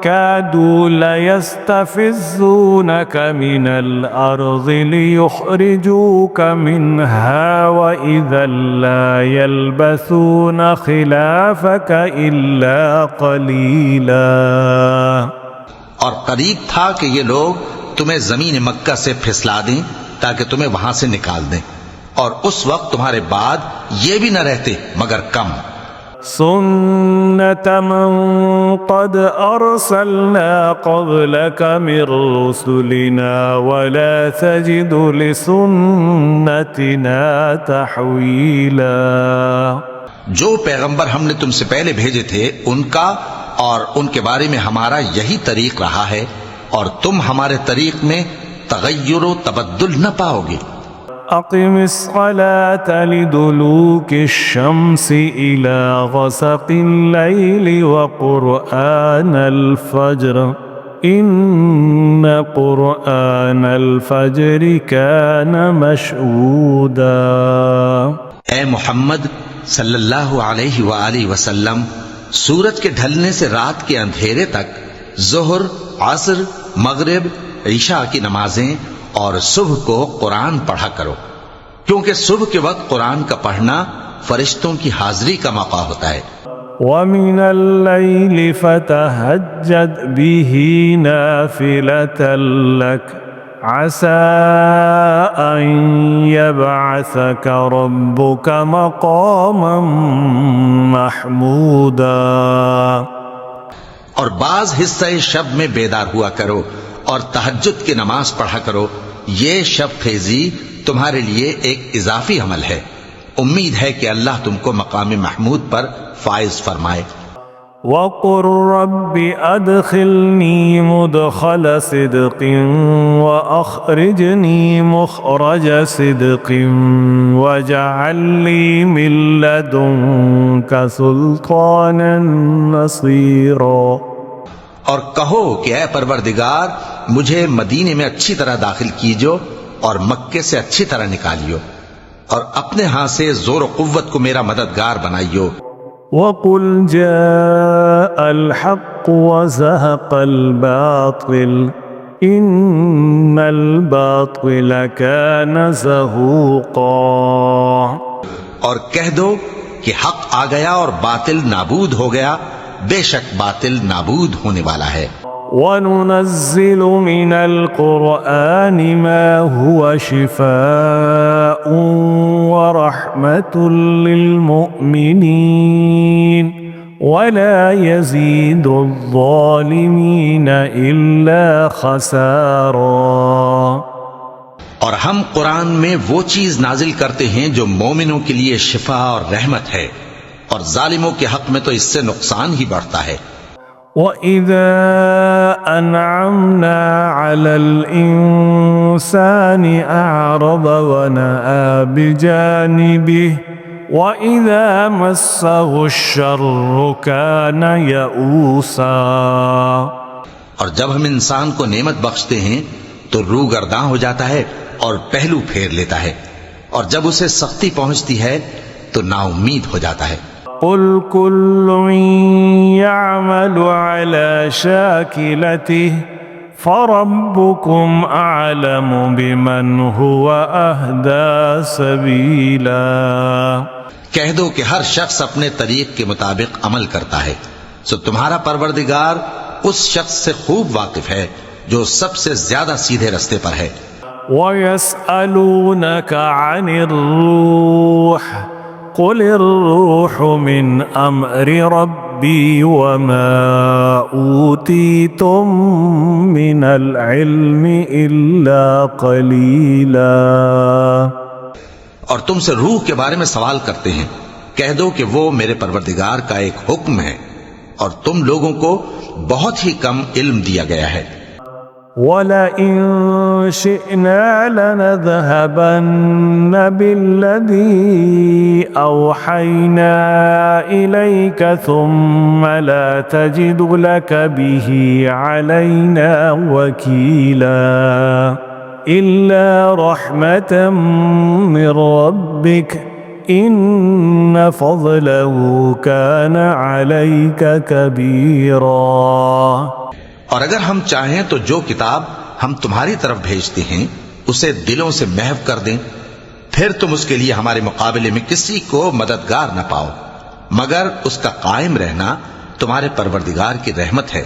A: كَادُوا لَيَسْتَفِزُّونَكَ مِنَ الْأَرْضِ لِيُخْرِجُوكَ مِنْهَا وَإِذًا لَا يَلْبَثُونَ خِلَافَكَ إِلَّا قَلِيلًا۔
B: اور قریب تھا کہ یہ لوگ تمہیں زمین مکہ سے پھسلا دیں تاکہ تمہیں وہاں سے نکال دیں، اور اس وقت تمہارے بعد یہ بھی نہ رہتے مگر کم۔
A: سنت من قد ارسلنا قبلك من رسلنا ولا تجد لسنتنا تحویلا۔
B: جو پیغمبر ہم نے تم سے پہلے بھیجے تھے ان کا اور ان کے بارے میں ہمارا یہی طریق رہا ہے، اور تم ہمارے طریق میں تغیر و تبدل نہ پاؤ گے۔
A: اقم الصلاة لدلوك الشمس إلى غسق الليل وقرآن الفجر إن قرآن الفجر كان مشهودا۔
B: اے محمد صلی اللہ علیہ وآلہ وسلم، سورج کے ڈھلنے سے رات کے اندھیرے تک ظہر، عصر، مغرب، عشاء کی نمازیں اور صبح کو قرآن پڑھا کرو، کیونکہ صبح کے وقت قرآن کا پڑھنا فرشتوں کی حاضری کا موقع ہوتا ہے۔
A: وَمِنَ اللَّيْلِ فَتَهَجَّدْ بِهِ نَافِلَةً لَكَ عَسَىٰ أَن يَبْعَثَكَ رَبُّكَ مَقَامًا مَحْمُودًا۔
B: اور بعض حصہ شب میں بیدار ہوا کرو اور تہجد کی نماز پڑھا کرو، یہ شب خیزی تمہارے لیے ایک اضافی عمل ہے، امید ہے کہ اللہ تم کو مقام محمود پر فائز فرمائے۔
A: وَقُلْ رَبِّ أَدْخِلْنِي مُدْخَلَ صِدْقٍ وَأَخْرِجْنِي مُخْرَجَ صِدْقٍ وَاجْعَل لِّي مِن لَّدُنكَ سُلْطَانًا نَّصِيرًا۔
B: اور کہو کہ اے پروردگار، مجھے مدینے میں اچھی طرح داخل کیجو اور مکے سے اچھی طرح نکالیو، اور اپنے ہاں سے زور و قوت کو میرا مددگار بنائیو۔
A: وَقُلْ جَاءَ الْحَقُّ وَزَهَقَ الْبَاطِلُ إِنَّ الْبَاطِلَ كَانَ زَهُوقًا۔
B: اور کہہ دو کہ حق آ گیا اور باطل نابود ہو گیا، بے شک باطل نابود ہونے والا ہے۔
A: وَنُنَزِّلُ مِنَ الْقُرْآنِ مَا هُوَ شِفَاءٌ وَرَحْمَةٌ لِّلْمُؤْمِنِينَ وَلَا يَزِيدُ الظَّالِمِينَ إِلَّا خَسَارًا۔
B: اور ہم قرآن میں وہ چیز نازل کرتے ہیں جو مومنوں کے لیے شفا اور رحمت ہے، اور ظالموں کے حق میں تو اس سے نقصان ہی بڑھتا ہے۔
A: وَإِذَا أَنْعَمْنَا عَلَى الْإِنسَانِ أَعْرَضَ وَنَأَىٰ بِجَانِبِهِ وَإِذَا مَسَّهُ الشَّرُّ كَانَ يَئُوسًا۔
B: اور جب ہم انسان کو نعمت بخشتے ہیں تو روح گرداں ہو جاتا ہے اور پہلو پھیر لیتا ہے، اور جب اسے سختی پہنچتی ہے تو نا امید ہو جاتا ہے۔
A: قُلْ كُلٌّ يَعْمَلُ عَلَى شَاكِلَتِهِ فَرَبُّكُمْ أَعْلَمُ بِمَنْ هُوَ أَهْدَىٰ سَبِيلًا۔
B: کہہ دو کہ ہر شخص اپنے طریق کے مطابق عمل کرتا ہے، سو تمہارا پروردگار اس شخص سے خوب واقف ہے جو سب سے زیادہ سیدھے رستے پر ہے۔
A: وَيَسْأَلُونَكَ عَنِ الرُّوحِ قُلِ الرُّوحُ مِنْ أَمْرِ رَبِّي وَمَا أُوتِيتُم مِّنَ الْعِلْمِ إِلَّا قَلِيلًا۔
B: اور تم سے روح کے بارے میں سوال کرتے ہیں، کہہ دو کہ وہ میرے پروردگار کا ایک حکم ہے اور تم لوگوں کو بہت ہی کم علم دیا گیا ہے۔
A: وَلَئِن شِئْنَا لَنَذْهَبَنَّ بِالَّذِي أَوْحَيْنَا إِلَيْكَ ثُمَّ لَا تَجِدُ لَكَ بِهِ عَلَيْنَا وَكِيلًا إِلَّا رَحْمَةً مِّن رَّبِّكَ إِنَّ فَضْلَهُ كَانَ عَلَيْكَ كَبِيرًا۔
B: اور اگر ہم چاہیں تو جو کتاب ہم تمہاری طرف بھیجتے ہیں اسے دلوں سے محو کر دیں، پھر تم اس کے لیے ہمارے مقابلے میں کسی کو مددگار نہ پاؤ، مگر اس کا قائم رہنا تمہارے پروردگار کی رحمت ہے،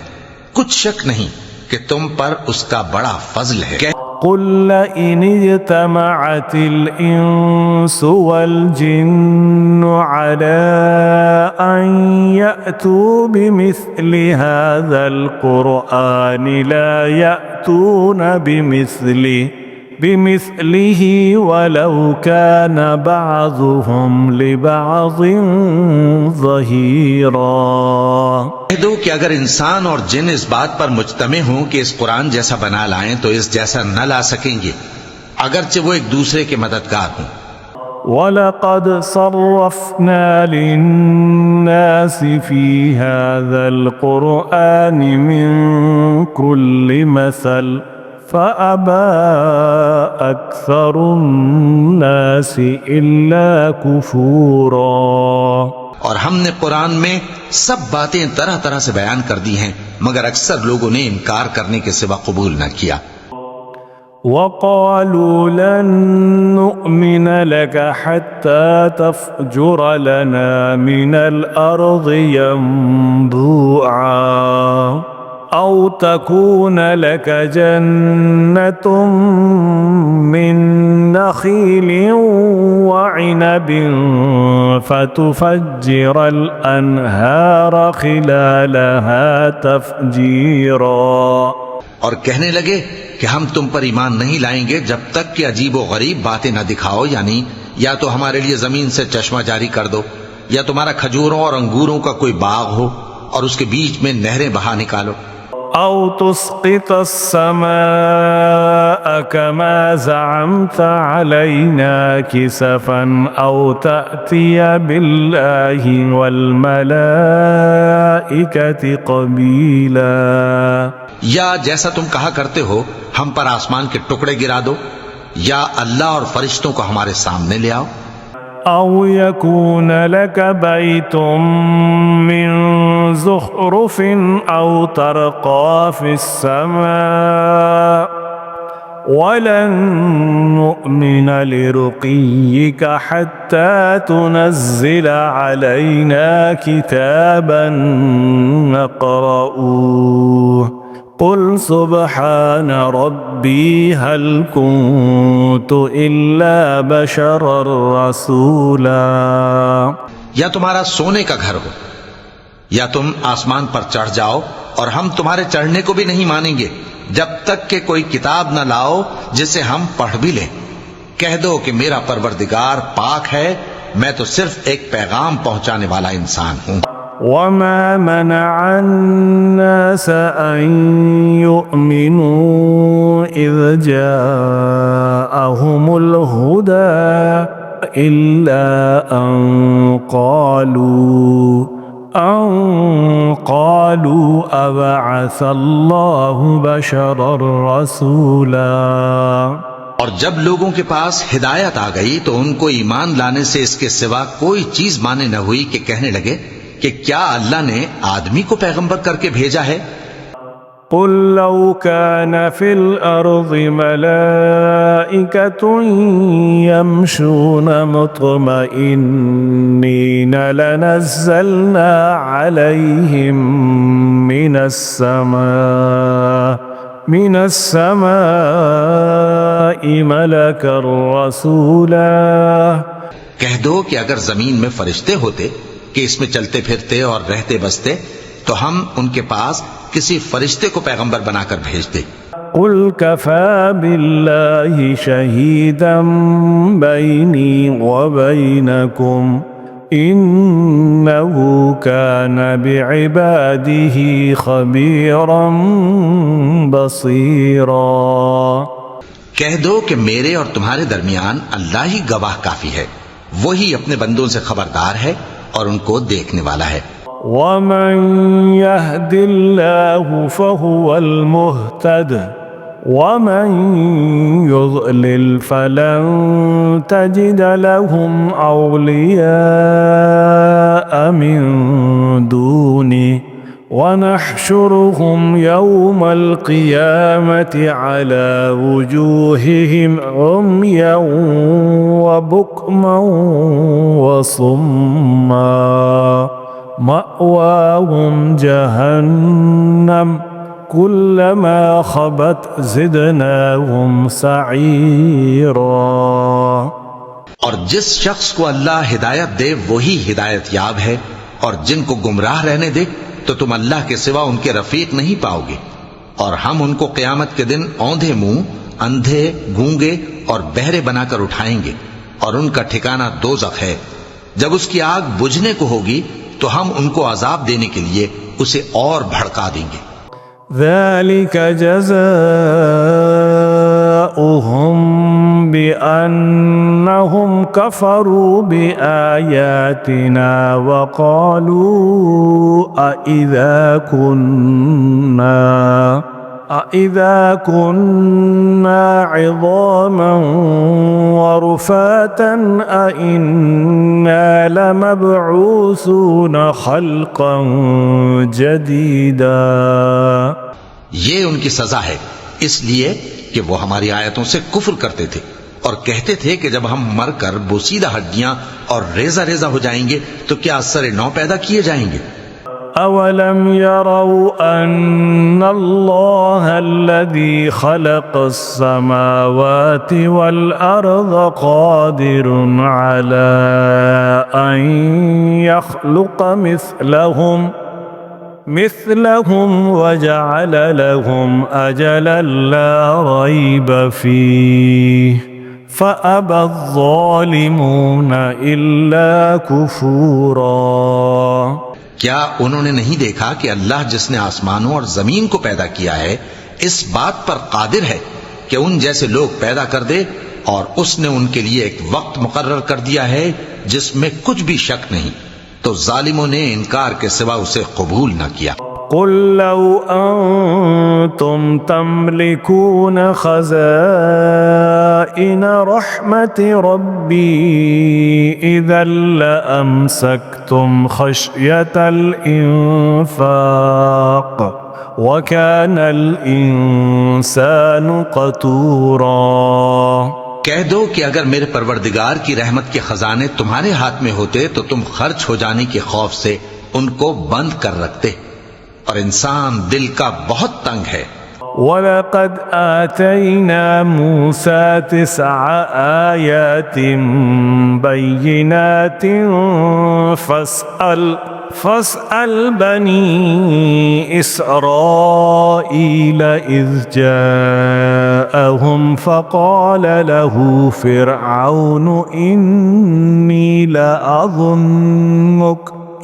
B: کچھ شک نہیں کہ تم پر اس کا بڑا فضل ہے۔
A: قُلْ لَئِنِ اجْتَمَعَتِ الْإِنسُ وَالْجِنُّ عَلَىٰ أَن يَأْتُوا بِمِثْلِ هَٰذَا الْقُرْآنِ لَا يَأْتُونَ بِمِثْلِهِ وَلَوْ كَانَ بَعْضُهُمْ لِبَعْضٍ ظَهِيرًا۔
B: کہہ دو کہ اگر انسان اور جن اس بات پر مجتمع ہوں کہ اس قرآن جیسا بنا لائیں تو اس جیسا نہ لا سکیں گے، اگرچہ وہ ایک دوسرے کے مددگار ہوں۔
A: وَلَقَدْ صَرَّفْنَا لِلنَّاسِ فِي هَٰذَا الْقُرْآنِ مِن كُلِّ مَثَلٍ فَأَبَىٰ أَكْثَرُ النَّاسِ إِلَّا كُفُورًا۔
B: اور ہم نے قرآن میں سب باتیں طرح طرح سے بیان کر دی ہیں، مگر اکثر لوگوں نے انکار کرنے کے سوا قبول نہ کیا۔
A: وَقَالُوا لَن نُّؤْمِنَ لَكَ حَتَّىٰ تَفْجُرَ لَنَا مِنَ الْأَرْضِ يَنبُوعًا أَوْ تَكُونَ لَكَ جَنَّةٌ مِّن نَّخِيلٍ وَعِنَبٍ فَتُفَجِّرَ الْأَنْهَارَ خِلَالَهَا تَفْجِيرًا۔
B: اور کہنے لگے کہ ہم تم پر ایمان نہیں لائیں گے جب تک کہ عجیب و غریب باتیں نہ دکھاؤ، یعنی یا تو ہمارے لیے زمین سے چشمہ جاری کر دو، یا تمہارا کھجوروں اور انگوروں کا کوئی باغ ہو اور اس کے بیچ میں نہریں بہا نکالو،
A: أَوْ تُسْقِطَ السَّمَاءَ كَمَا زَعَمْتَ عَلَيْنَا كِسَفًا أَوْ تَأْتِيَ بِاللَّهِ وَالْمَلَائِكَةِ قَبِيلًا۔
B: یا جیسا تم کہا کرتے ہو ہم پر آسمان کے ٹکڑے گرا دو، یا اللہ اور فرشتوں کو ہمارے سامنے لے آؤ،
A: أَوْ يَكُونَ لَكَ بَيْتٌ مِّن زُخْرُفٍ أَوْ تَرْقَىٰ فِي السَّمَاءِ وَلَن نُّؤْمِنَ لِرُقِيِّكَ حَتَّىٰ تُنَزِّلَ عَلَيْنَا كِتَابًا نَّقْرَؤُهُ قُلْ سُبْحَانَ رَبِّي هَلْ كُنتُ إِلَّا بَشَرًا رَّسُولًا۔
B: یا تمہارا سونے کا گھر ہو، یا تم آسمان پر چڑھ جاؤ اور ہم تمہارے چڑھنے کو بھی نہیں مانیں گے جب تک کہ کوئی کتاب نہ لاؤ جسے ہم پڑھ بھی لیں۔ کہہ دو کہ میرا پروردگار پاک ہے، میں تو صرف ایک پیغام پہنچانے والا انسان ہوں۔
A: وَمَا مَنَعَ النَّاسَ أَن يُؤْمِنُوا إِذْ جَاءَهُمُ الْهُدَىٰ إِلَّا أَن قَالُوا أَبَعَثَ اللَّهُ بَشَرًا رَّسُولًا۔
B: اور جب لوگوں کے پاس ہدایت آ گئی تو ان کو ایمان لانے سے اس کے سوا کوئی چیز مانے نہ ہوئی کہ کہنے لگے کہ کیا اللہ نے آدمی کو پیغمبر کر کے بھیجا ہے؟
A: قُل لَّوْ كَانَ فِي الْأَرْضِ مَلَائِكَةٌ يَمْشُونَ مُطْمَئِنِّينَ لَنَزَّلْنَا عَلَيْهِم مِّنَ السَّمَاءِ من السماء ملكا رسولا.
B: کہہ دو کہ اگر زمین میں فرشتے ہوتے کہ اس میں چلتے پھرتے اور رہتے بستے تو ہم ان کے پاس کسی فرشتے کو پیغمبر بنا کر بھیجتے.
A: قل كفى بالله شهيدا بيني وبينكم إنه كان بعباده خبيرا بصيرا.
B: کہہ دو کہ میرے اور تمہارے درمیان اللہ ہی گواہ کافی ہے، وہی اپنے بندوں سے خبردار ہے اور ان کو دیکھنے والا ہے.
A: ومن يهد الله فهو المهتد ومن يضلل فلن تجد لهم أولياء من دونه ونحشرهم يوم القيامة على وجوههم عميا وبكما وصما مأواهم جهنم كلما خبت زدناهم سعيرا.
B: اور جس شخص کو اللہ ہدایت دے وہی ہدایت یاب ہے، اور جن کو گمراہ رہنے دے تو تم اللہ کے سوا ان کے رفیق نہیں پاؤ گے. اور ہم ان کو قیامت کے دن اوندھے منہ، اندھے، گونگے اور بہرے بنا کر اٹھائیں گے، اور ان کا ٹھکانہ دوزخ ہے. جب اس کی آگ بجھنے کو ہوگی تو ہم ان کو عذاب دینے کے لیے اسے اور بھڑکا دیں گے.
A: ذلك جزاؤهم بأنهم كفروا بآياتنا وقالوا أإذا كنا عظاما ورفاتا أإنا لمبعوثون خلقا جديدا.
B: یہ ان کی سزا ہے اس لیے کہ وہ ہماری آیتوں سے کفر کرتے تھے اور کہتے تھے کہ جب ہم مر کر بوسیدہ ہڈیاں اور ریزہ ریزہ ہو جائیں گے تو کیا سر نو پیدا کیے جائیں گے.
A: أولم يروا أن الله الذي خلق السماوات والأرض قادر على أن يخلق مثلهم وجعل لهم أجلا لا ريب فيه فأبى الظالمون إلا كفورا.
B: کیا انہوں نے نہیں دیکھا کہ اللہ جس نے آسمانوں اور زمین کو پیدا کیا ہے اس بات پر قادر ہے کہ ان جیسے لوگ پیدا کر دے، اور اس نے ان کے لیے ایک وقت مقرر کر دیا ہے جس میں کچھ بھی شک نہیں، تو ظالموں نے انکار کے سوا اسے قبول نہ کیا.
A: قل لو أنتم تملكون خزائن رحمة ربي إذا لأمسكتم خشية الإنفاق وكان الإنسان قتورا.
B: کہہ دو کہ اگر میرے پروردگار کی رحمت کے خزانے تمہارے ہاتھ میں ہوتے تو تم خرچ ہو جانے کے خوف سے ان کو بند کر رکھتے، اور انسان دل کا بہت تنگ ہے.
A: وَلَقَدْ آتَيْنَا مُوسَى 9 آيَاتٍ بَيِّنَاتٍ فاسأل بني إسرائيل إذ جاءهم فقال له فرعون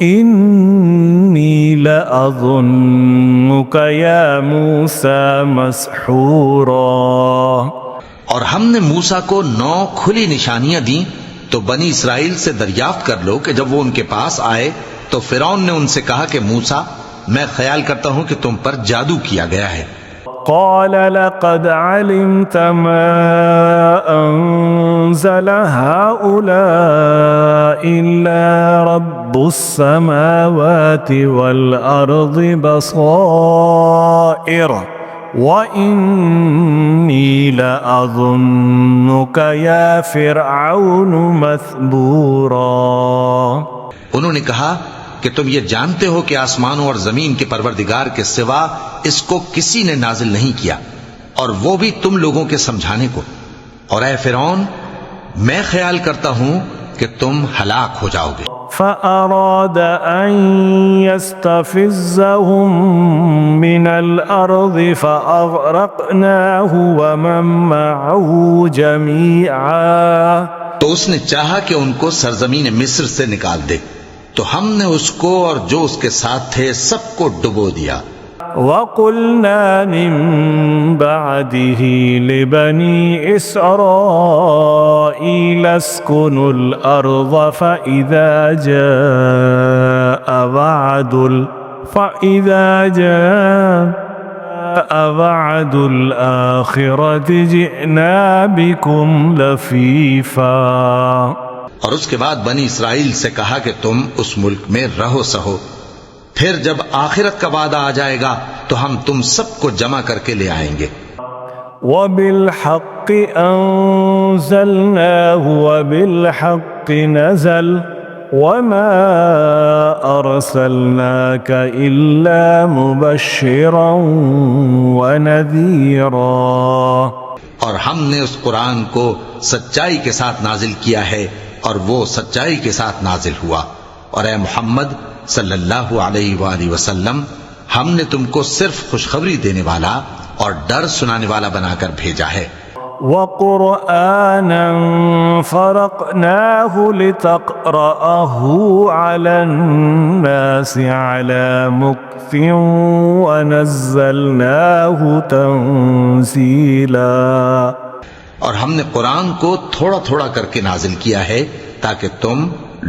A: إني لأظنك يا موسى مسحورا.
B: اور ہم نے موسیٰ کو 9 کھلی نشانیاں دیں تو بنی اسرائیل سے دریافت کر لو کہ جب وہ ان کے پاس آئے تو فرعون نے ان سے کہا کہ موسیٰ میں خیال کرتا ہوں کہ تم پر جادو کیا گیا ہے.
A: قال لقد علمت ما أنزل هؤلاء إلا رب السماوات والأرض بصائر وإني لأظنك يا فرعون مثبورا.
B: انہوں نے کہا کہ تم یہ جانتے ہو کہ آسمانوں اور زمین کے پروردگار کے سوا اس کو کسی نے نازل نہیں کیا، اور وہ بھی تم لوگوں کے سمجھانے کو. اور اے فرعون، میں خیال کرتا ہوں کہ تم ہلاک ہو جاؤ گے.
A: فأراد أن يستفزهم من الأرض فأغرقناه ومن معه جميعا.
B: تو اس نے چاہا کہ ان کو سرزمین مصر سے نکال دے، تو ہم نے اس کو اور جو اس کے ساتھ تھے سب کو ڈبو دیا.
A: وقلنا من بعده لبني إسرائيل اسكنوا الأرض فإذا جاء وعد الآخرة جئنا بكم لفيفا.
B: اور اس کے بعد بنی اسرائیل سے کہا کہ تم اس ملک میں رہو سہو، پھر جب آخرت کا وعدہ آ جائے گا تو ہم تم سب کو جمع کر کے لے آئیں گے.
A: وبالحق أنزلناه وبالحق نزل وما أرسلناك إلا مبشرا ونذيرا.
B: اور ہم نے اس قرآن کو سچائی کے ساتھ نازل کیا ہے اور وہ سچائی کے ساتھ نازل ہوا. اور اے محمد صلی اللہ علیہ وآلہ وسلم، ہم نے تم کو صرف خوشخبری دینے والا اور ڈر سنانے والا بنا کر بھیجا ہے.
A: وقرآنا فرقناه لتقرأه على الناس على مكث ونزلناه تنزيلا.
B: اور ہم نے قرآن کو تھوڑا تھوڑا کر کے نازل کیا ہے تاکہ تم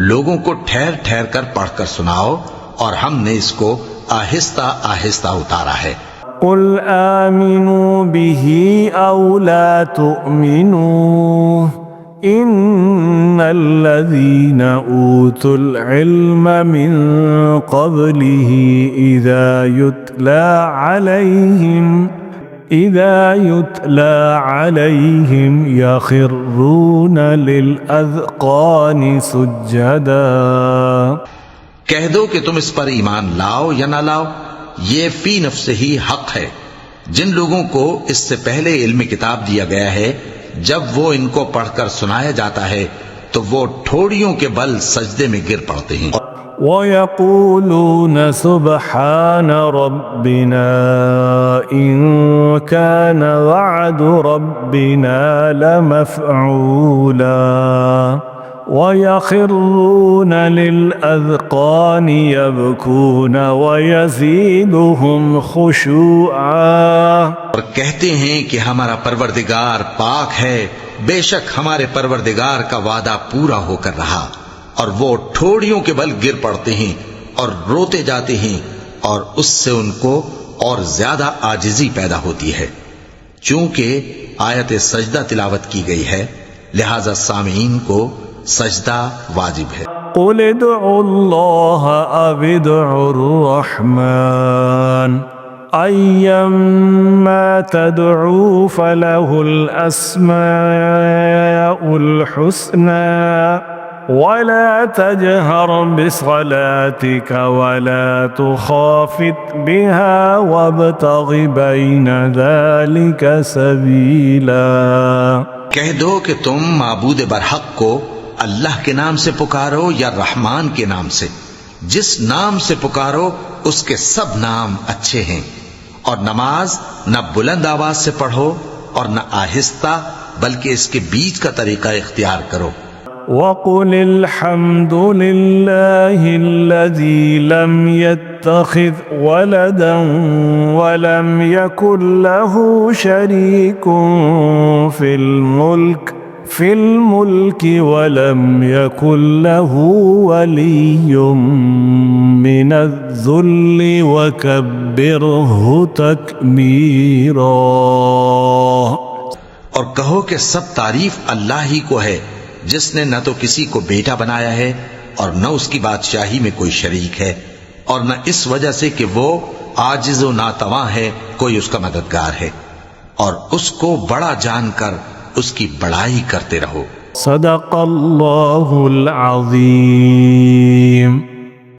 B: لوگوں کو ٹھہر ٹھہر کر پڑھ کر سناؤ، اور ہم نے اس کو آہستہ آہستہ اتارا ہے.
A: قل آمنوا به أو لا تؤمنوا إن الذين أوتوا العلم من قبله إذا يتلى عليهم يخرون للأذقان سجدا.
B: کہہ دو کہ تم اس پر ایمان لاؤ یا نہ لاؤ، یہ فی نفس ہی حق ہے. جن لوگوں کو اس سے پہلے علم کتاب دیا گیا ہے، جب وہ ان کو پڑھ کر سنایا جاتا ہے تو وہ ٹھوڑیوں کے بل سجدے میں گر پڑتے ہیں.
A: وَيَقُولُونَ سُبْحَانَ رَبِّنَا إِن كَانَ وَعْدُ رَبِّنَا لَمَفْعُولًا وَيَخِرُّونَ لِلْأَذْقَانِ يَبْكُونَ وَيَزِيدُهُمْ خُشُوعًا.
B: اور کہتے ہیں کہ ہمارا پروردگار پاک ہے، بے شک ہمارے پروردگار کا وعدہ پورا ہو کر رہا. اور وہ ٹھوڑیوں کے بل گر پڑتے ہیں اور روتے جاتے ہیں، اور اس سے ان کو اور زیادہ عاجزی پیدا ہوتی ہے. چونکہ آیت سجدہ تلاوت کی گئی ہے، لہذا سامعین کو سجدہ واجب ہے.
A: قل ادعوا الله أو ادعوا الرحمن أيما تدعوا فله الأسماء الحسنى ولا تجهر بصلاتك ولا تخافت بها وابتغ بين ذلك سبيلا.
B: کہہ دو کہ تم معبود برحق کو اللہ کے نام سے پکارو یا رحمان کے نام سے. جس نام سے پکارو اس کے سب نام اچھے ہیں. اور نماز نہ بلند آواز سے پڑھو اور نہ آہستہ، بلکہ اس کے بیچ کا طریقہ اختیار کرو.
A: وَقُلِ الْحَمْدُ لِلَّهِ الَّذِي لَمْ يَتَّخِذْ وَلَدًا وَلَمْ يَكُنْ لَهُ شَرِيكٌ فِي الْمُلْكِ وَلَمْ يَكُنْ لَهُ وَلِيٌّ مِّنَ الذُّلِّ وَكَبِّرْهُ تَكْبِيرًا.
B: اور کہو کہ سب تعریف اللہ ہی کو ہے، جس نے نہ تو کسی کو بیٹا بنایا ہے اور نہ اس کی بادشاہی میں کوئی شریک ہے، اور نہ اس وجہ سے کہ وہ عاجز و ناتواں ہے کوئی اس کا مددگار ہے. اور اس کو بڑا جان کر اس کی بڑائی کرتے رہو.
A: صدق اللہ العظیم.